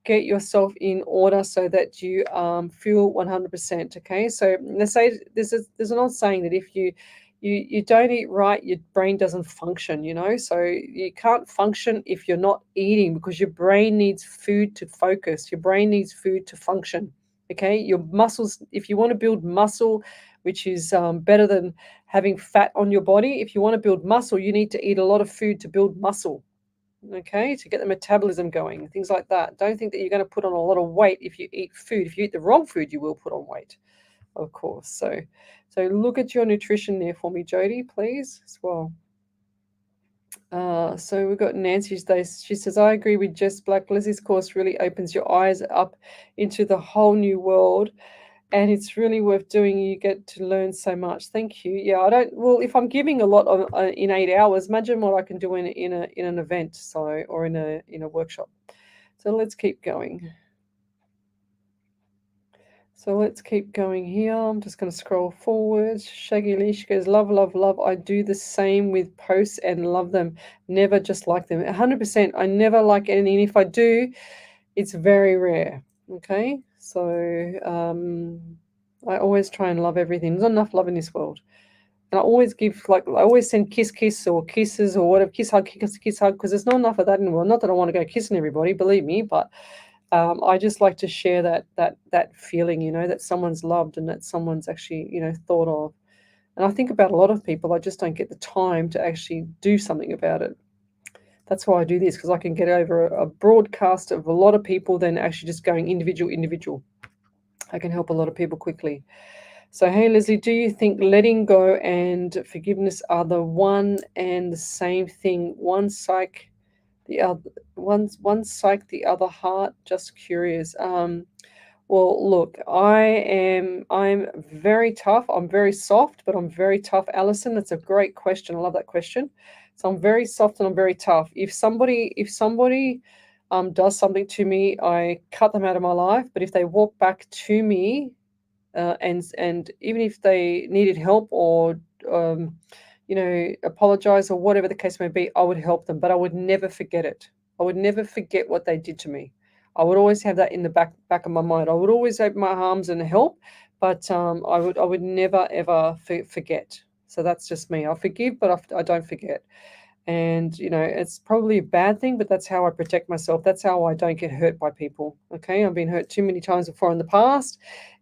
get yourself in order so that you feel 100%. Okay, so they say there's an old saying that if you don't eat right, your brain doesn't function. So you can't function if you're not eating, because your brain needs food to focus. Your brain needs food to function. Okay, your muscles, if you want to build muscle, which is better than having fat on your body, if you want to build muscle, you need to eat a lot of food to build muscle, okay, to get the metabolism going, things like that. Don't think that you're going to put on a lot of weight if you eat food. If you eat the wrong food, you will put on weight, of course. So look at your nutrition there for me, Jody, please, as well. So we've got Nancy. She says, I agree with Jess Black. Leslie's course really opens your eyes up into the whole new world, and it's really worth doing. You get to learn so much. Thank you. Yeah, if I'm giving a lot in 8 hours, imagine what I can do in an event, or in a workshop. So let's keep going. So let's keep going here. I'm just going to scroll forward. Shaggy Leash goes, love, love, love. I do the same with posts and love them. Never just like them. 100%. I never like anything. If I do, it's very rare. Okay. So I always try and love everything. There's not enough love in this world. And I always send kiss or kisses or whatever, kiss hug, because there's not enough of that in the world. Not that I want to go kissing everybody, believe me, but I just like to share that feeling, that someone's loved and that someone's actually, thought of. And I think about a lot of people. I just don't get the time to actually do something about it. That's why I do this, because I can get over a broadcast of a lot of people than actually just going individual. I can help a lot of people quickly. So, hey, Lesley, do you think letting go and forgiveness are the one and the same thing? One psych, the other, one psych, the other heart. Just curious. Well, look, I'm very tough. I'm very soft, but I'm very tough. Alison, that's a great question. I love that question. So I'm very soft and I'm very tough. If somebody does something to me, I cut them out of my life. But if they walk back to me, and even if they needed help or apologize or whatever the case may be, I would help them, but I would never forget it. I would never forget what they did to me. I would always have that in the back of my mind. I would always open my arms and help, but I would never ever forget. So that's just me. I forgive, but I don't forget. And it's probably a bad thing, but that's how I protect myself. That's how I don't get hurt by people. Okay, I've been hurt too many times before in the past,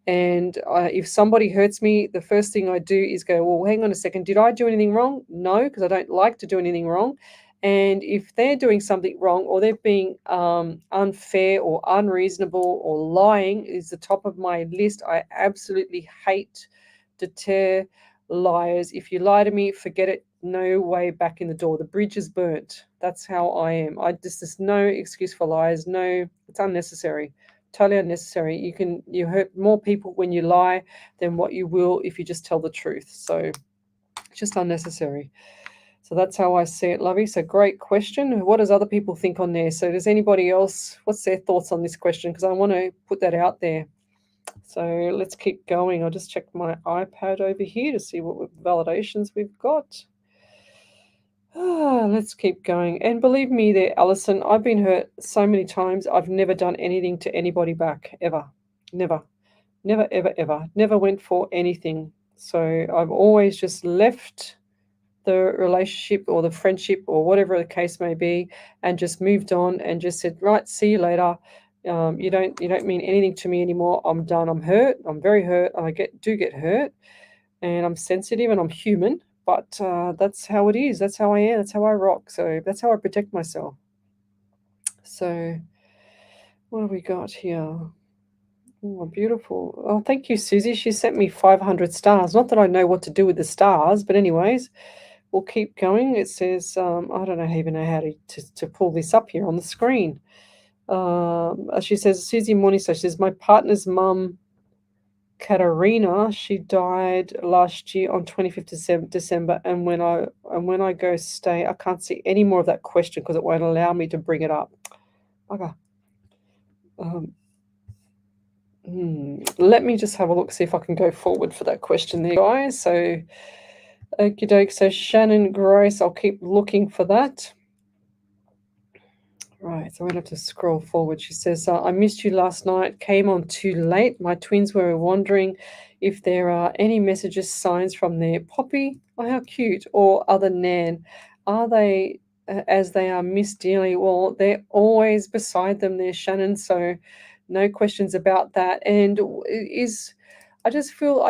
And if somebody hurts me, the first thing I do is go, well, hang on a second, did I do anything wrong? No, because I don't like to do anything wrong. And if they're doing something wrong, or they're being unfair or unreasonable or lying, is the top of my list. I absolutely hate, deter liars. If you lie to me, forget it. No way back in the door. The bridge is burnt. That's how I am. There's no excuse for lies. No, it's unnecessary. Totally unnecessary. You hurt more people when you lie than what you will if you just tell the truth. So it's just unnecessary. So that's how I see it, Lovey. So great question. What does other people think on there? So does anybody else, what's their thoughts on this question? Because I want to put that out there. So let's keep going. I'll just check my iPad over here to see what validations we've got. Let's keep going. And believe me there, Alison, I've been hurt so many times. I've never done anything to anybody back, ever. Never, ever, ever. Never went for anything. So I've always just left the relationship or the friendship or whatever the case may be, and just moved on and just said, right, see you later. You don't mean anything to me anymore. I'm done. I'm hurt. I'm very hurt. I do get hurt, and I'm sensitive and I'm human. But that's how it is. That's how I am. That's how I rock. So that's how I protect myself. So what have we got here? Oh, beautiful. Oh, thank you, Susie. She sent me 500 stars. Not that I know what to do with the stars, but anyways, we'll keep going. It says, I don't even know how to pull this up here on the screen. She says, Susie Morningstar, she says, my partner's mum, Katarina, she died last year on 25th December, and when I go stay, I can't see any more of that question because it won't allow me to bring it up. Okay. Let me just have a look, see if I can go forward for that question there, guys. So, okie doke. So, Shannon Grace, I'll keep looking for that. Right, so I'm going to have to scroll forward. She says, I missed you last night, came on too late. My twins were wondering if there are any messages, signs from their Poppy. Oh, how cute. Or other Nan. Are they, as they are missed dearly? Well, they're always beside them there, Shannon. So no questions about that. And I just feel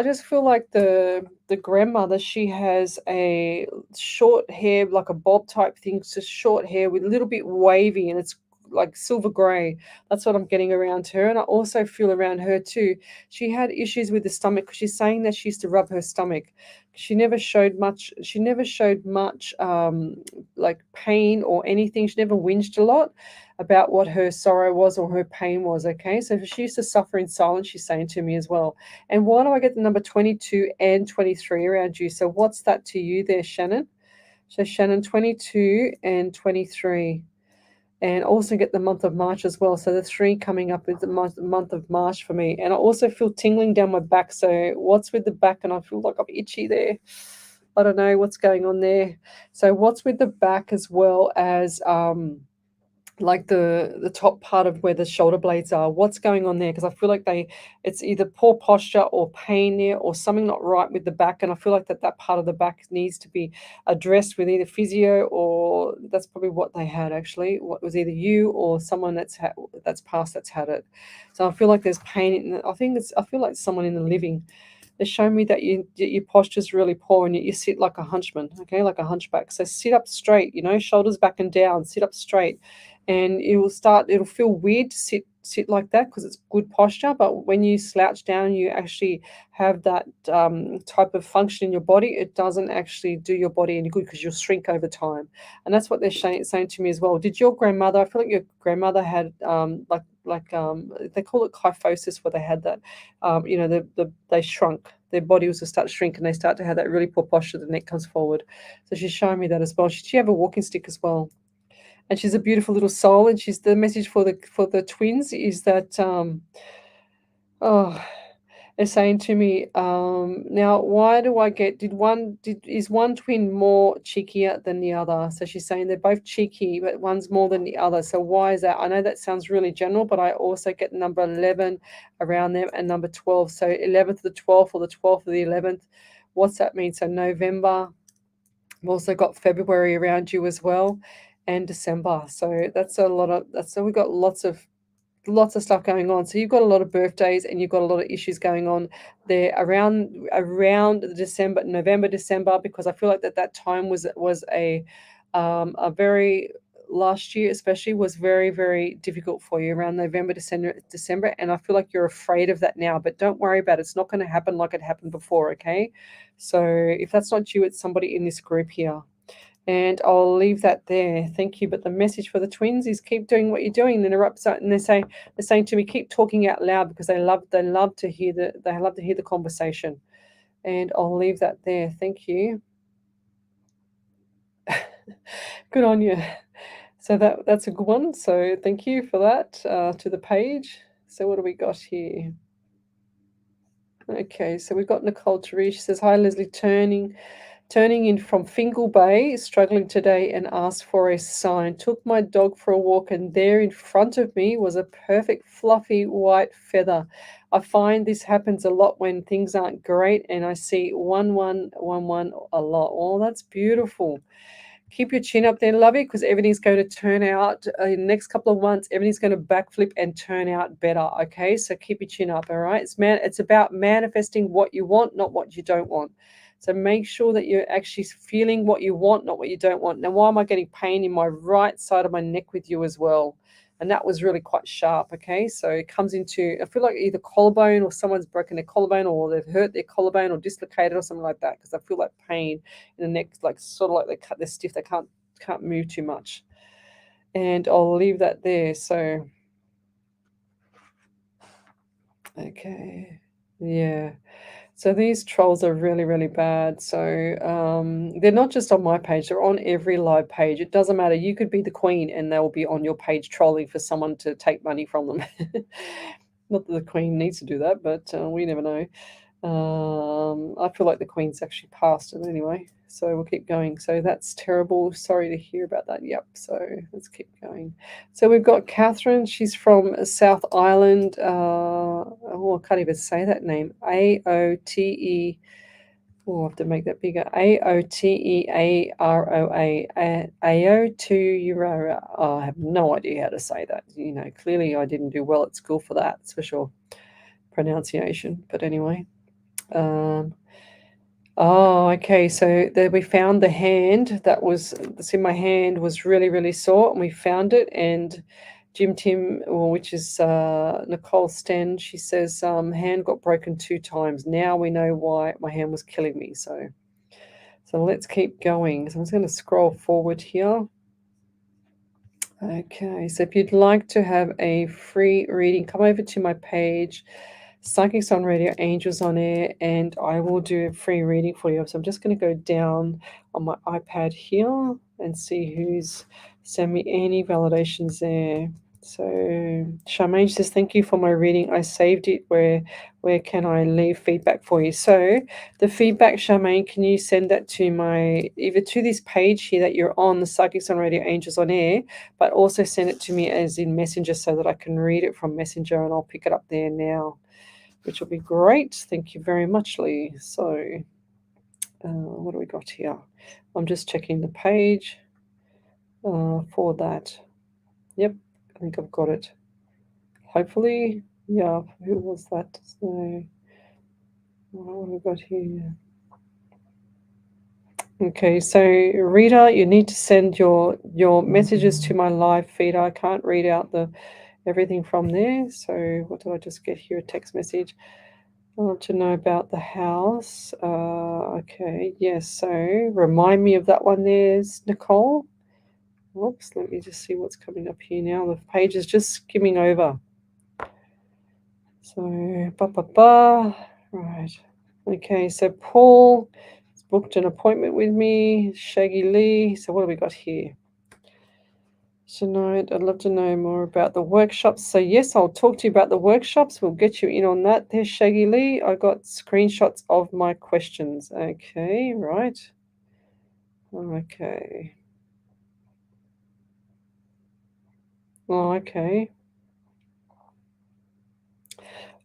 like the grandmother, she has a short hair, like a bob type thing, just short hair with a little bit wavy, and it's like silver grey. That's what I'm getting around her. And I also feel around her too, she had issues with the stomach, because she's saying that she used to rub her stomach. She never showed much like pain or anything. She never whinged a lot about what her sorrow was or her pain was. Okay, so she used to suffer in silence, she's saying to me as well. And why do I get the number 22 and 23 around you? So what's that to you there, Shannon? So Shannon, 22 and 23. And also get the month of March as well. So the 3 coming up is the month of March for me. And I also feel tingling down my back. So what's with the back? And I feel like I'm itchy there. I don't know what's going on there. So what's with the back, as well as like the top part of where the shoulder blades are? What's going on there? Because I feel like it's either poor posture or pain there, or something not right with the back, and I feel like that part of the back needs to be addressed with either physio, or that's probably what they had actually. What was either you or someone that's passed that's had it. So I feel like there's pain. I feel like someone in the living. They show me that your posture's really poor, and you sit like a hunchman, okay, like a hunchback. So sit up straight, shoulders back and down, sit up straight. And it'll feel weird to sit like that because it's good posture, but when you slouch down, you actually have that type of function in your body. It doesn't actually do your body any good because you'll shrink over time. And that's what they're saying to me as well. Did your grandmother, I feel like your grandmother had they call it kyphosis, where they had that, they shrunk. Their body was to start to shrink, and they start to have that really poor posture. The neck comes forward. So she's showing me that as well. She have a walking stick as well. And she's a beautiful little soul. And she's the message for the twins is that they're saying to me, now why do I get is one twin more cheekier than the other? So she's saying they're both cheeky, but one's more than the other. So why is that? I know that sounds really general, but I also get number 11 around them and number 12. So 11th to the 12th, or the 12th to the 11th. What's that mean? So November. I've also got February around you as well, and December. So that's a lot of that. So we've got lots of lots of stuff going on. So you've got a lot of birthdays and you've got a lot of issues going on there around the November, December, because I feel like that time was a very last year especially was very, very difficult for you around November, December, and I feel like you're afraid of that now. But don't worry about it. It's not going to happen like it happened before, okay? So if that's not you, it's somebody in this group here. And I'll leave that there. Thank you. But the message for the twins is keep doing what you're doing. And they're saying to me, keep talking out loud, because they love to hear the conversation. And I'll leave that there. Thank you. Good on you. So that's a good one. So thank you for that to the page. So what do we got here? Okay, so we've got Nicole Therese. She says, hi, Lesley, turning in from Fingal Bay, struggling today, and asked for a sign. Took my dog for a walk, and there in front of me was a perfect fluffy white feather. I find this happens a lot when things aren't great, and I see 1111 a lot. Oh, that's beautiful. Keep your chin up there, lovey, because everything's going to turn out in the next couple of months. Everything's going to backflip and turn out better, okay? So keep your chin up, all right? It's about manifesting what you want, not what you don't want. So make sure that you're actually feeling what you want, not what you don't want. Now, why am I getting pain in my right side of my neck with you as well? And that was really quite sharp, okay? So it comes into, I feel like either collarbone, or someone's broken their collarbone, or they've hurt their collarbone or dislocated or something like that, because I feel like pain in the neck, like sort of like they're stiff, they can't move too much. And I'll leave that there. So, okay, yeah. So these trolls are really, really bad. So they're not just on my page, they're on every live page. It doesn't matter. You could be the queen and they'll be on your page trolling for someone to take money from them. Not that the queen needs to do that, but we never know. I feel like the queen's actually passed it anyway. So we'll keep going. So that's terrible. Sorry to hear about that. Yep. So let's keep going. So we've got Catherine. She's from South Island. I can't even say that name. AOTE. Oh, I have to make that bigger. AOTEAROA. AO2. Oh, I have no idea how to say that. Clearly I didn't do well at school for that. It's for sure. Pronunciation. But anyway. Oh, okay. So there we found the hand that's in my hand was really, really sore, and we found it. And Tim, which is Nicole Sten, she says hand got broken 2 times. Now we know why my hand was killing me. So let's keep going. So I'm just going to scroll forward here. Okay. So if you'd like to have a free reading, come over to my page. Psychics on Radio, Angels on Air, and I will do a free reading for you. So I'm just going to go down on my iPad here and see who's sent me any validations there. So Charmaine says, thank you for my reading. I saved it. Where can I leave feedback for you? So the feedback, Charmaine, can you send that to either to this page here that you're on, the Psychics on Radio, Angels on Air, but also send it to me as in Messenger so that I can read it from Messenger, and I'll pick it up there now, which will be great. Thank you very much, Lee. So what do we got here? I'm just checking the page for that. Yep, I think I've got it. Hopefully, yeah, who was that? So what have we got here? Okay, so Rita, you need to send your messages to my live feed. I can't read out everything from there. So what did I just get here? A text message. I want to know about the house. Okay, yes. So remind me of that one. There's Nicole. Oops, let me just see what's coming up here now. The page is just skimming over. So, right. Okay, so Paul has booked an appointment with me. Shaggy Lee. So what have we got here? Tonight, I'd love to know more about the workshops. So yes, I'll talk to you about the workshops. We'll get you in on that. There's Shaggy Lee. I got screenshots of my questions. Okay, right. Okay. Oh, okay.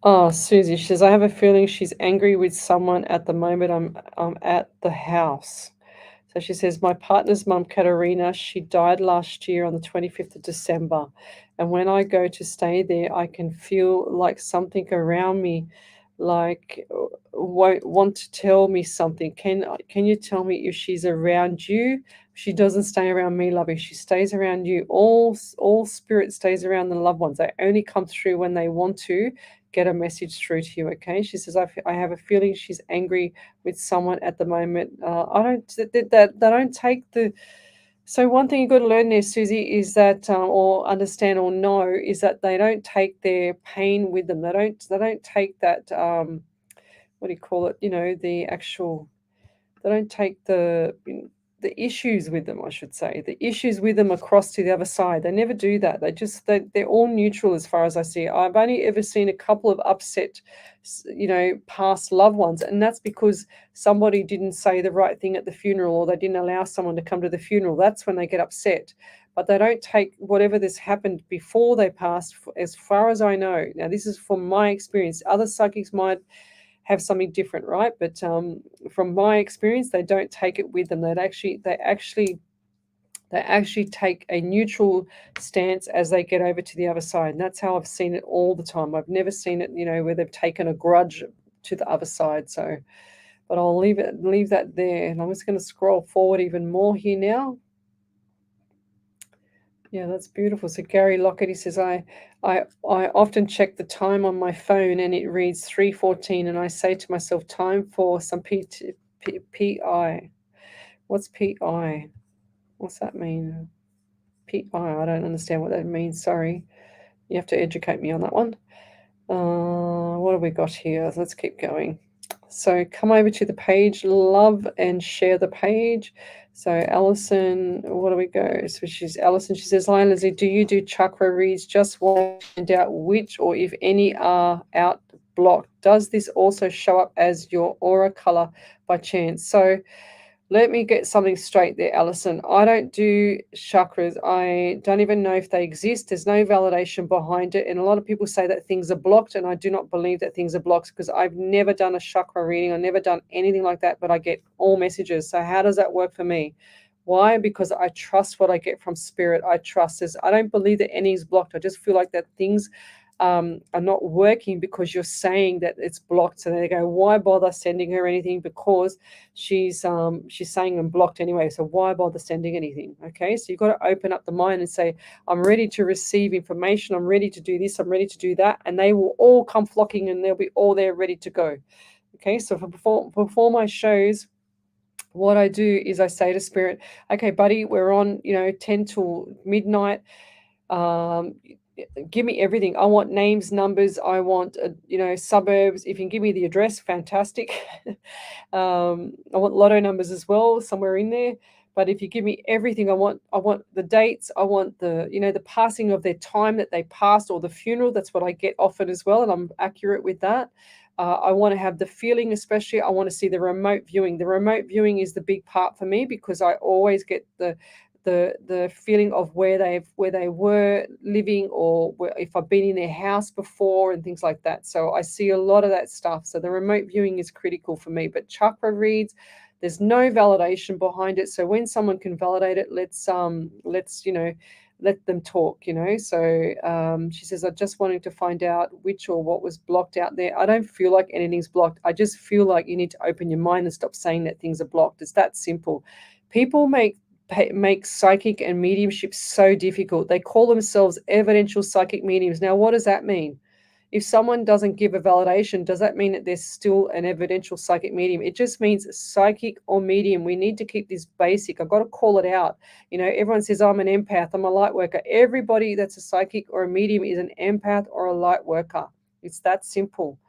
Oh, Susie, she says, I have a feeling she's angry with someone at the moment. I'm at the house. So she says, my partner's mum, Katerina, she died last year on the 25th of December. And when I go to stay there, I can feel like something around me, like won't want to tell me something. Can you tell me if she's around you? She doesn't stay around me, lovey. She stays around you. All spirit stays around the loved ones. They only come through when they want to get a message through to you. Okay. She says, I have a feeling she's angry with someone at the moment. I don't that they don't take the. So one thing you've got to learn there, Susie, is that or understand or know is that they don't take their pain with them. They don't take that what do you call it? The actual. They don't take the issues with them, I should say, the issues with them across to the other side. They never do that. They're all neutral as far as I see it. I've only ever seen a couple of upset, past loved ones, and that's because somebody didn't say the right thing at the funeral, or they didn't allow someone to come to the funeral. That's when they get upset. But they don't take whatever this happened before they passed, as far as I know. Now, this is from my experience. Other psychics might have something different, right? But from my experience, they don't take it with them. They actually take a neutral stance as they get over to the other side, and that's how I've seen it all the time. I've never seen it, where they've taken a grudge to the other side. So, but I'll leave that there, and I'm just going to scroll forward even more here now. Yeah, that's beautiful. So Gary Lockett, he says, I often check the time on my phone and it reads 3:14, and I say to myself, time for some PI. What's PI? What's that mean? PI, I don't understand what that means. Sorry. You have to educate me on that one. What have we got here? Let's keep going. So come over to the page, love and share the page. So Alison, what do we go? So she's Alison. She says, hi, Lesley, do you do chakra reads? Just want to find out which or if any are out blocked. Does this also show up as your aura color by chance? So let me get something straight there, Alison. I don't do chakras. I don't even know if they exist. There's no validation behind it. And a lot of people say that things are blocked, and I do not believe that things are blocked because I've never done a chakra reading. I've never done anything like that, but I get all messages. So how does that work for me? Why? Because I trust what I get from spirit. I trust this. I don't believe that any is blocked. I just feel like that things are not working because you're saying that it's blocked. So they go, why bother sending her anything? Because she's saying I'm blocked anyway. So why bother sending anything? Okay, so you've got to open up the mind and say, I'm ready to receive information. I'm ready to do this. I'm ready to do that. And they will all come flocking, and they'll be all there ready to go. Okay, so before my shows, what I do is I say to spirit, okay, buddy, we're on 10 till midnight. Give me everything. I want names, numbers. I want suburbs. If you can give me the address, fantastic. I want lotto numbers as well, somewhere in there. But if you give me everything, I want the dates. I want the passing of their time that they passed, or the funeral. That's what I get often as well, and I'm accurate with that. I want to have the feeling, especially I want to see the remote viewing. The remote viewing is the big part for me because I always get the feeling of where they were living, or if I've been in their house before and things like that. So I see a lot of that stuff. So the remote viewing is critical for me. But chakra reads, there's no validation behind it. So when someone can validate it, let's let them talk. So she says, I just wanted to find out which or what was blocked out there. I don't feel like anything's blocked. I just feel like you need to open your mind and stop saying that things are blocked. It's that simple. People make psychic and mediumship so difficult. They call themselves evidential psychic mediums. Now, what does that mean? If someone doesn't give a validation, does that mean that they're still an evidential psychic medium? It just means psychic or medium. We need to keep this basic. I've got to call it out. Everyone says, I'm an empath, I'm a light worker. Everybody that's a psychic or a medium is an empath or a light worker. It's that simple.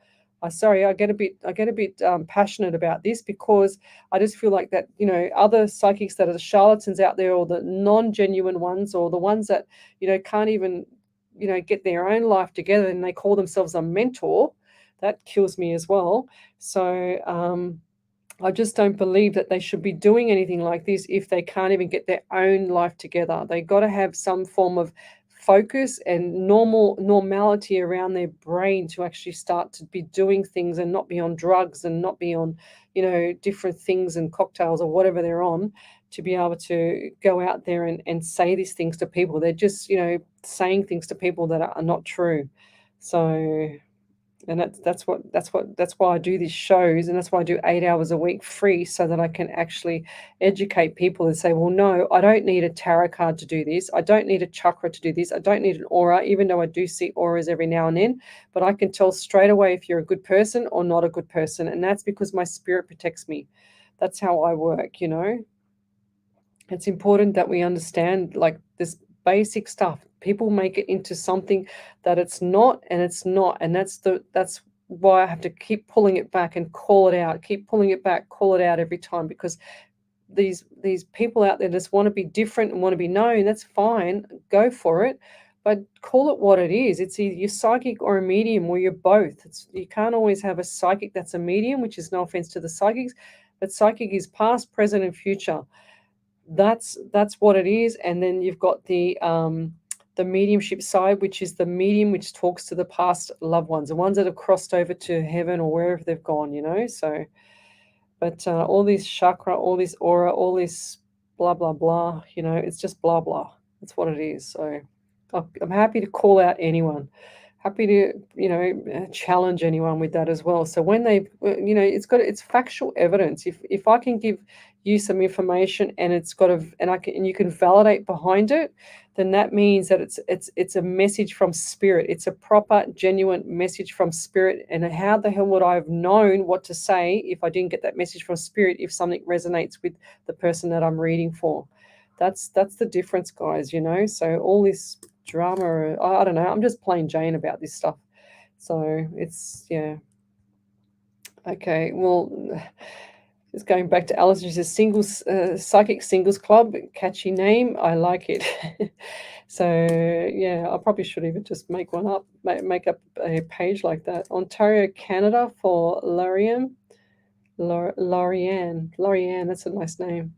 I get a bit passionate about this because I just feel like that, other psychics that are the charlatans out there, or the non-genuine ones, or the ones that, can't even, get their own life together, and they call themselves a mentor, that kills me as well. So I just don't believe that they should be doing anything like this if they can't even get their own life together. They got to have some form of focus and normality around their brain to actually start to be doing things and not be on drugs and not be on, different things and cocktails or whatever they're on, to be able to go out there and say these things to people. They're just, saying things to people that are not true. So, and that's why I do these shows, and that's why I do 8 hours a week free, so that I can actually educate people and say, well, no, I don't need a tarot card to do this. I don't need a chakra to do this. I don't need an aura, even though I do see auras every now and then. But I can tell straight away if you're a good person or not a good person, and that's because my spirit protects me. That's how I work. It's important that we understand like this basic stuff. People make it into something that it's not, and it's not, and that's why I have to keep pulling it back and call it out. Keep pulling it back, call it out every time, because these people out there just want to be different and want to be known. That's fine, go for it, but call it what it is. It's either you're psychic or a medium, or you're both. You can't always have a psychic that's a medium, which is no offense to the psychics, but psychic is past, present, and future. That's what it is. And then you've got the mediumship side, which is the medium which talks to the past loved ones, the ones that have crossed over to heaven or wherever they've gone, so. But all this chakra, all this aura, all this blah blah blah, it's just blah blah. That's what it is. So I'm happy to call out anyone, happy to challenge anyone with that as well. So when it's factual evidence. If I can give you some information and you can validate behind it, then that means that it's a message from spirit. It's a proper, genuine message from spirit. And how the hell would I have known what to say if I didn't get that message from spirit? If something resonates with the person that I'm reading for, that's the difference, guys. So all this drama, I don't know, I'm just plain Jane about this stuff. So it's, yeah. Okay, well, just going back to Alice, she says Psychic Singles Club, catchy name, I like it. So yeah, I probably should even just make one up, make up a page like that. Ontario, Canada for Larianne, that's a nice name.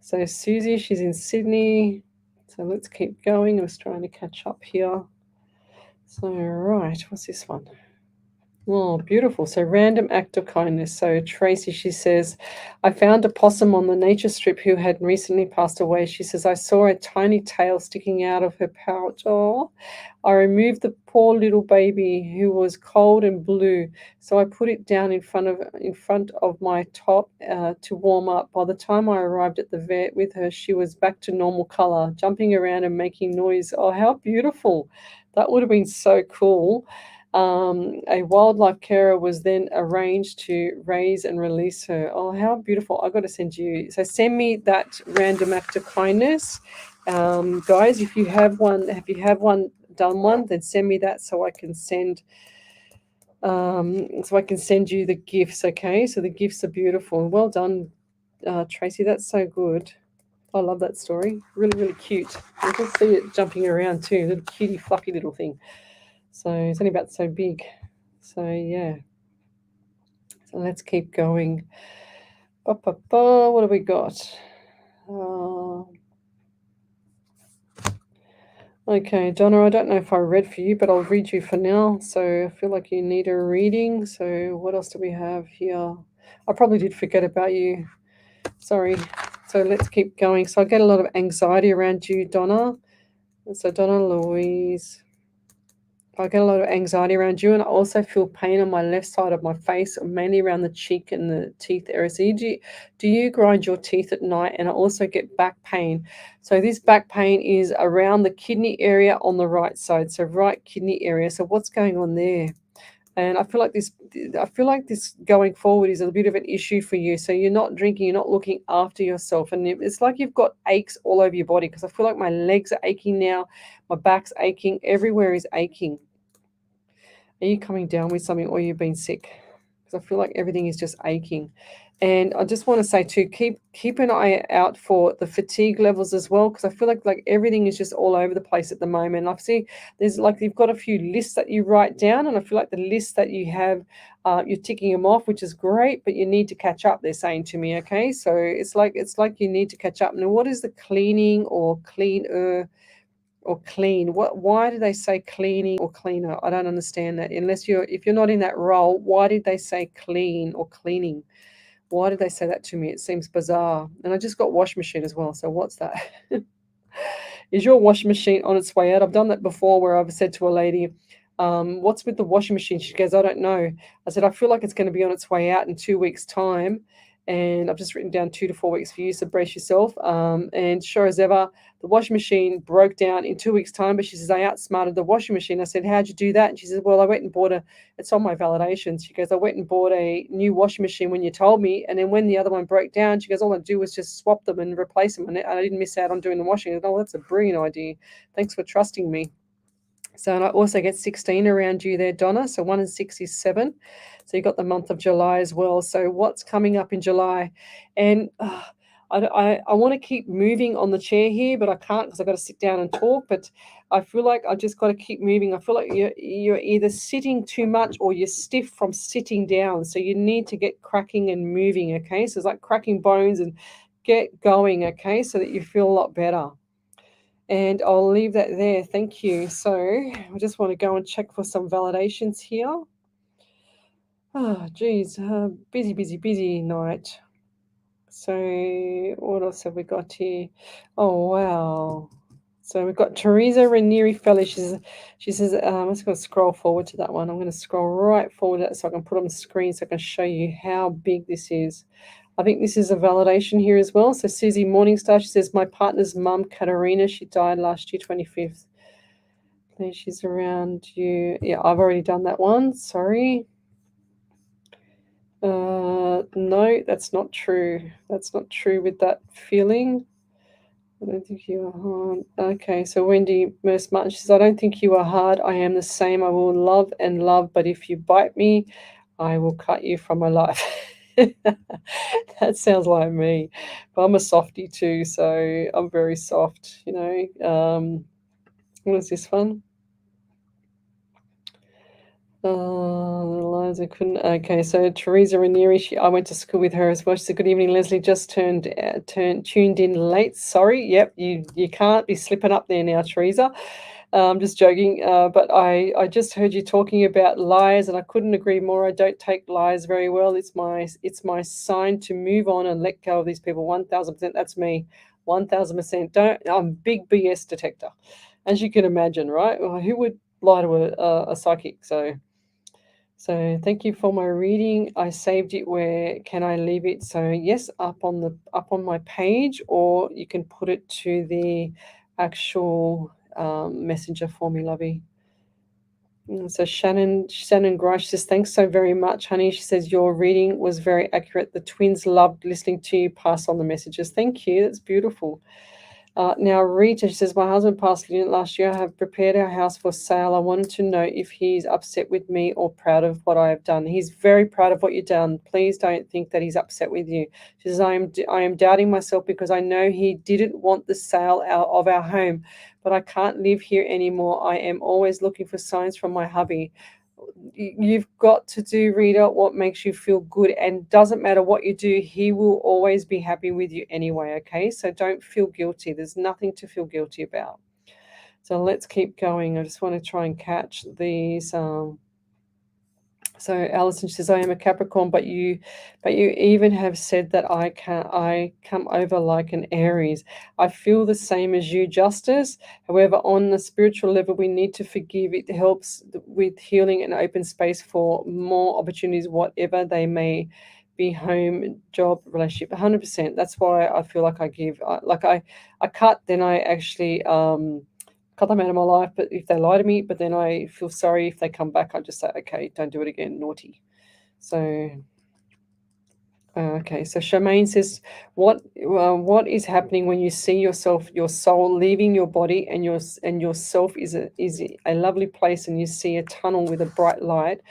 So Susie, she's in Sydney. So let's keep going. I was trying to catch up here. So, right, what's this one? Oh, beautiful. So random act of kindness. So Tracy, she says, I found a possum on the nature strip who had recently passed away. She says, I saw a tiny tail sticking out of her pouch. Oh, I removed the poor little baby who was cold and blue. So I put it down in front of my top to warm up. By the time I arrived at the vet with her, she was back to normal color, jumping around and making noise. Oh, how beautiful. That would have been so cool. A wildlife carer was then arranged to raise and release her. Oh, how beautiful. I've got to send you. So send me that random act of kindness. Guys, if you have one done one, then send me that so I can send you the gifts. Okay, so the gifts are beautiful. Well done, Tracy. That's so good. I love that story. Really, really cute. You can see it jumping around too. Little cutie, fluffy little thing. So it's only about so big. So yeah. So let's keep going. What have we got? Okay, Donna, I don't know if I read for you, but I'll read you for now. So I feel like you need a reading. So what else do we have here? I probably did forget about you. Sorry. So let's keep going. So I get a lot of anxiety around you, Donna. So Donna Louise. I get a lot of anxiety around you, and I also feel pain on my left side of my face, mainly around the cheek and the teeth area. So do you grind your teeth at night? And I also get back pain. So this back pain is around the kidney area on the right side, so right kidney area. So what's going on there? And I feel like this going forward is a bit of an issue for you. So you're not drinking, you're not looking after yourself. And it's like you've got aches all over your body, because I feel like my legs are aching now, my back's aching, everywhere is aching. Are you coming down with something, or you've been sick? Because I feel like everything is just aching. And I just want to say too, keep an eye out for the fatigue levels as well, because I feel like everything is just all over the place at the moment. I see there's you've got a few lists that you write down, and I feel like the lists that you have, you're ticking them off, which is great, but you need to catch up, they're saying to me. Okay, so it's like you need to catch up. Now, what is the cleaning or cleaner? or clean. Why do they say cleaning or cleaner? I don't understand that. If you're not in that role, why did they say clean or cleaning? Why did they say that to me? It seems bizarre. And I just got wash machine as well. So what's that? Is your washing machine on its way out? I've done that before where I've said to a lady, what's with the washing machine? She goes, I don't know. I said, I feel like it's going to be on its way out in 2 weeks' time. And I've just written down 2 to 4 weeks for you, so brace yourself. And sure as ever, the washing machine broke down in 2 weeks' time. But she says, I outsmarted the washing machine. I said, how'd you do that? And she says, well, I went and bought it's on my validations. She goes, I went and bought a new washing machine when you told me. And then when the other one broke down, she goes, all I do was just swap them and replace them. And I didn't miss out on doing the washing. I go, oh, that's a brilliant idea. Thanks for trusting me. So, and I also get 16 around you there, Donna. So 1 and 6 is 7. So you got the month of July as well. So what's coming up in July? And I want to keep moving on the chair here, but I can't because I've got to sit down and talk. But I feel like I just got to keep moving. I feel like you're either sitting too much or you're stiff from sitting down. So you need to get cracking and moving, okay? So it's like cracking bones and get going, okay, so that you feel a lot better. And I'll leave that there. Thank you. So I just want to go and check for some validations here. Oh, geez. Busy night. So what else have we got here? Oh, wow. So we've got Teresa Ranieri Fellow. She says, let's go scroll forward to that one. I'm going to scroll right forward to that so I can put on the screen so I can show you how big this is. I think this is a validation here as well. So Susie Morningstar, she says, my partner's mum, Katarina, she died last year, 25th. Please, she's around you. Yeah, I've already done that one. Sorry. No, that's not true. That's not true with that feeling. I don't think you are hard. Okay, so Wendy Merce Martin, she says, I don't think you are hard. I am the same. I will love and love, but if you bite me, I will cut you from my life. That sounds like me. But I'm a softie too, so I'm very soft, What is this one? Liza couldn't. Okay, so Teresa Ranieri, I went to school with her as well. She said, "Good evening, Lesley. Just tuned in late. Sorry. Yep, you can't be slipping up there now, Teresa. I'm just joking. But I just heard you talking about lies, and I couldn't agree more. I don't take lies very well. It's my sign to move on and let go of these people. 1,000%. That's me. 1,000%. I'm a big BS detector, as you can imagine, right? Well, who would lie to a psychic? So thank you for my reading. I saved it. Where can I leave it? So yes, up on my page, or you can put it to the actual messenger for me, lovey. So Shannon Grice says, thanks so very much, honey. She says, your reading was very accurate. The twins loved listening to you pass on the messages. Thank you. That's beautiful. Now, Rita, she says, my husband passed last year. I have prepared our house for sale. I wanted to know if he's upset with me or proud of what I have done. He's very proud of what you've done. Please don't think that he's upset with you. She says, I am doubting myself because I know he didn't want the sale out of our home, but I can't live here anymore. I am always looking for signs from my hubby. You've got to do, Rita, what makes you feel good, and doesn't matter what you do, he will always be happy with you anyway, okay? So don't feel guilty. There's nothing to feel guilty about. So let's keep going. I just want to try and catch these. So Alison says, I am a Capricorn, but you even have said that I come over like an Aries. I feel the same as you, Justice. However, on the spiritual level, we need to forgive. It helps with healing and open space for more opportunities, whatever they may be, home, job, relationship. 100%. That's why I feel like I give. I cut, then I actually cut them out of my life, but if they lie to me, but then I feel sorry if they come back. I just say, okay, don't do it again, naughty. So okay, so Charmaine says, what is happening when you see yourself, your soul leaving your body, and yourself is a lovely place, and you see a tunnel with a bright light,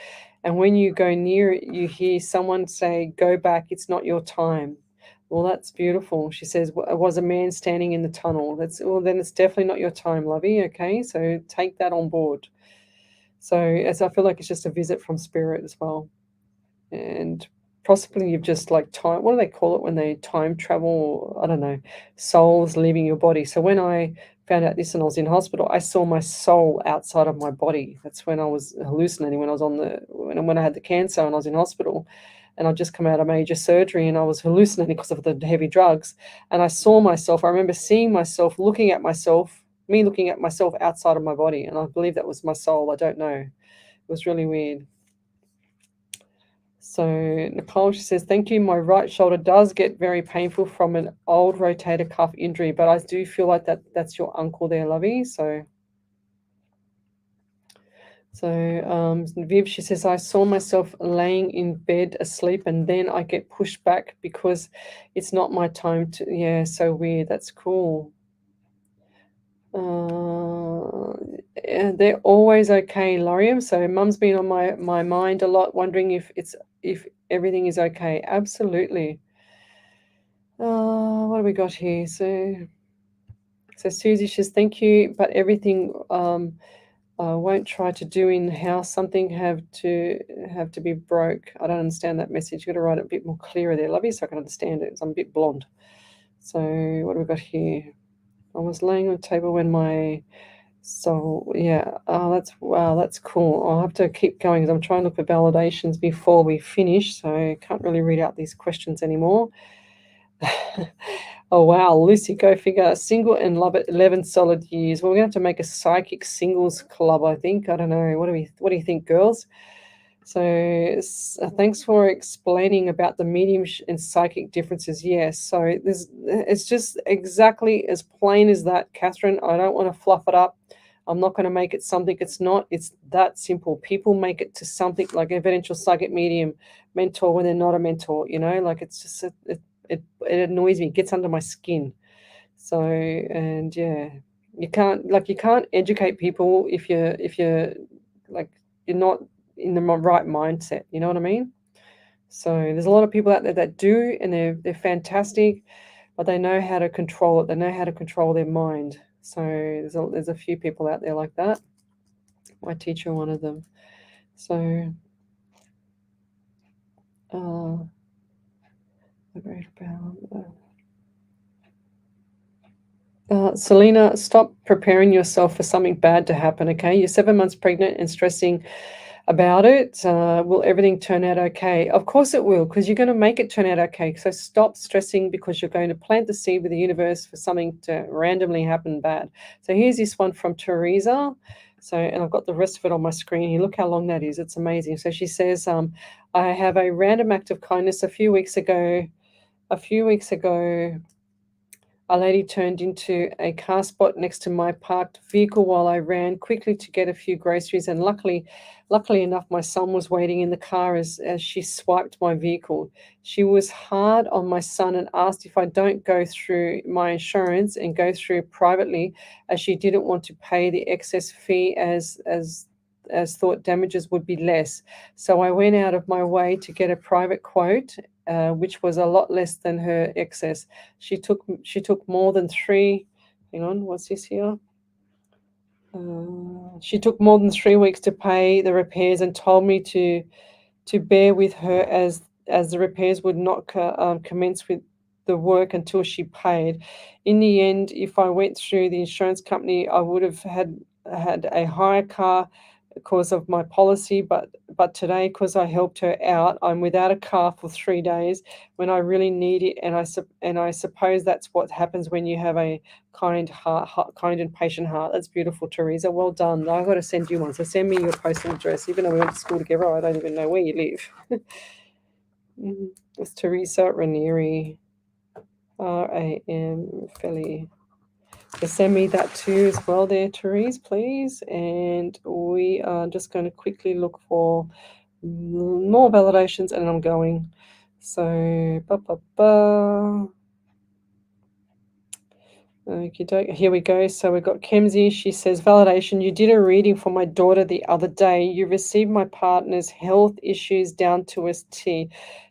and when you go near it, you hear someone say, go back, it's not your time. Well, that's beautiful. She says, was a man standing in the tunnel? Then it's definitely not your time, lovey. Okay, so take that on board. So as I feel like it's just a visit from spirit as well. And possibly you've just like what do they call it when they time travel? I don't know, souls leaving your body. So when I found out this when I was in hospital. I saw my soul outside of my body. That's when I was hallucinating, when I was when I had the cancer and I was in hospital, and I'd just come out of major surgery and I was hallucinating because of the heavy drugs. And I saw myself. I remember seeing myself, looking at myself, me looking at myself outside of my body, and I believe that was my soul. I don't know. It was really weird. So Nicole, she says, thank you. My right shoulder does get very painful from an old rotator cuff injury, but I do feel like that's your uncle there, lovey. So Viv, she says, I saw myself laying in bed asleep and then I get pushed back because it's not my time to, yeah, so weird. That's cool. And they're always okay, Loriam. So mum's been on my mind a lot, wondering if everything is okay. Absolutely. What have we got here? So Susie says, thank you, but everything I won't try to do in house. Something have to be broke. I don't understand that message. You've got to write it a bit more clearer there, lovey, so I can understand it. I'm a bit blonde. So what have we got here? I was laying on the table when my soul, yeah. Oh, that's cool. I'll have to keep going because I'm trying to look for validations before we finish. So I can't really read out these questions anymore. Oh wow, Lucy, go figure. Single and love it 11 solid years. Well, we're gonna have to make a psychic singles club, I think. I don't know. What do you think, girls? So thanks for explaining about the medium and psychic differences. Yes, so it's just exactly as plain as that, Catherine. I don't want to fluff it up. I'm not going to make it something it's not. It's that simple. People make it to something like evidential psychic medium mentor when they're not a mentor. Like it's just it annoys me. It gets under my skin. So and yeah, you can't educate people if you're like you're not in the right mindset. You know what I mean? So there's a lot of people out there that do, and they're fantastic, but they know how to control it. They know how to control their mind. So there's a few people out there like that. My teacher, one of them. So Selena, stop preparing yourself for something bad to happen, okay? You're 7 months pregnant and stressing about it. Will everything turn out okay? Of course it will, because you're going to make it turn out okay. So stop stressing because you're going to plant the seed with the universe for something to randomly happen bad. So here's this one from Teresa. So, and I've got the rest of it on my screen here. Look how long that is. It's amazing. So she says, I have a random act of kindness a few weeks ago, a lady turned into a car spot next to my parked vehicle while I ran quickly to get a few groceries, and luckily enough, my son was waiting in the car as she swiped my vehicle. She was hard on my son and asked if I don't go through my insurance and go through privately, as she didn't want to pay the excess fee as thought damages would be less. So I went out of my way to get a private quote, which was a lot less than her excess. She took more than 3. Hang on, what's this here? She took more than 3 weeks to pay the repairs and told me to bear with her as the repairs would not commence with the work until she paid. In the end, if I went through the insurance company, I would have had a hire car because of my policy, but today, because I helped her out, I'm without a car for 3 days when I really need it, and I suppose that's what happens when you have a kind and patient heart. That's beautiful, Teresa. Well done. I've got to send you one. So send me your postal address. Even though we went to school together, I don't even know where you live. It's Teresa Ranieri, RAM Felly. So send me that too as well there, Therese, please. And we are just going to quickly look for more validations, and I'm going. So, Okay, here we go. So we've got Kemsey. She says, validation. You did a reading for my daughter the other day. You received my partner's health issues down to a T.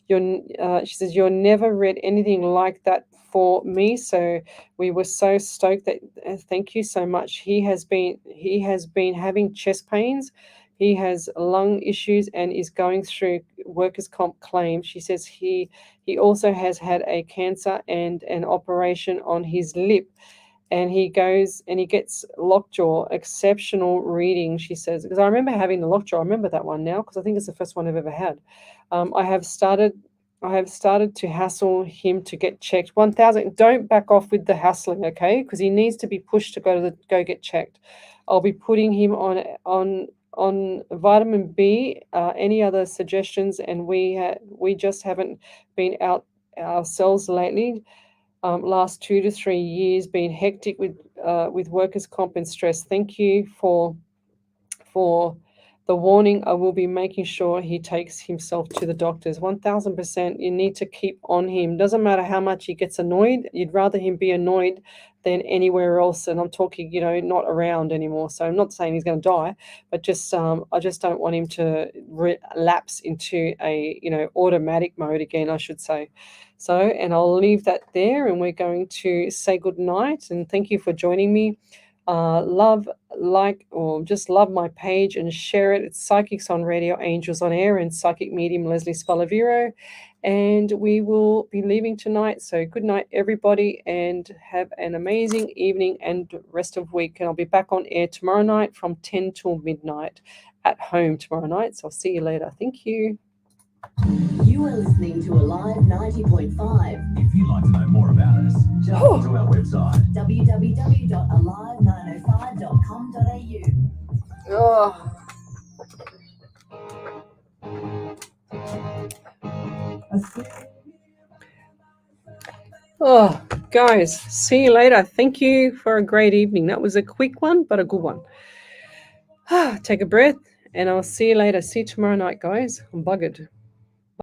She says, you're never read anything like that for me. So we were so stoked that thank you so much. He has been having chest pains. He has lung issues and is going through workers' comp claims. She says he also has had a cancer and an operation on his lip, and he goes and he gets lockjaw. Exceptional reading, she says, because I remember having the lockjaw. I remember that one now because I think it's the first one I've ever had. I have started to hassle him to get checked. 1,000. Don't back off with the hassling, okay? Because he needs to be pushed to go get checked. I'll be putting him on vitamin B. Any other suggestions? And we just haven't been out ourselves lately. Last 2 to 3 years been hectic with workers' comp and stress. Thank you for the warning. I will be making sure he takes himself to the doctors. 1,000%. You need to keep on him. Doesn't matter how much he gets annoyed. You'd rather him be annoyed than anywhere else. And I'm talking, not around anymore. So I'm not saying he's going to die, but just I just don't want him to lapse into a automatic mode again, I should say. So, and I'll leave that there, and we're going to say good night and thank you for joining me. Love, like, or just love my page and share it. It's Psychics on Radio, Angels on Air, and Psychic Medium Lesley Spaliviero. And we will be leaving tonight. So good night, everybody, and have an amazing evening and rest of week. And I'll be back on air tomorrow night from 10 till midnight at home tomorrow night. So I'll see you later. Thank you. You are listening to Alive 90.5. If you'd like to know more about us, jump onto our website. www.alive905.com.au. Oh, guys, see you later. Thank you for a great evening. That was a quick one, but a good one. Take a breath, and I'll see you later. See you tomorrow night, guys. I'm buggered.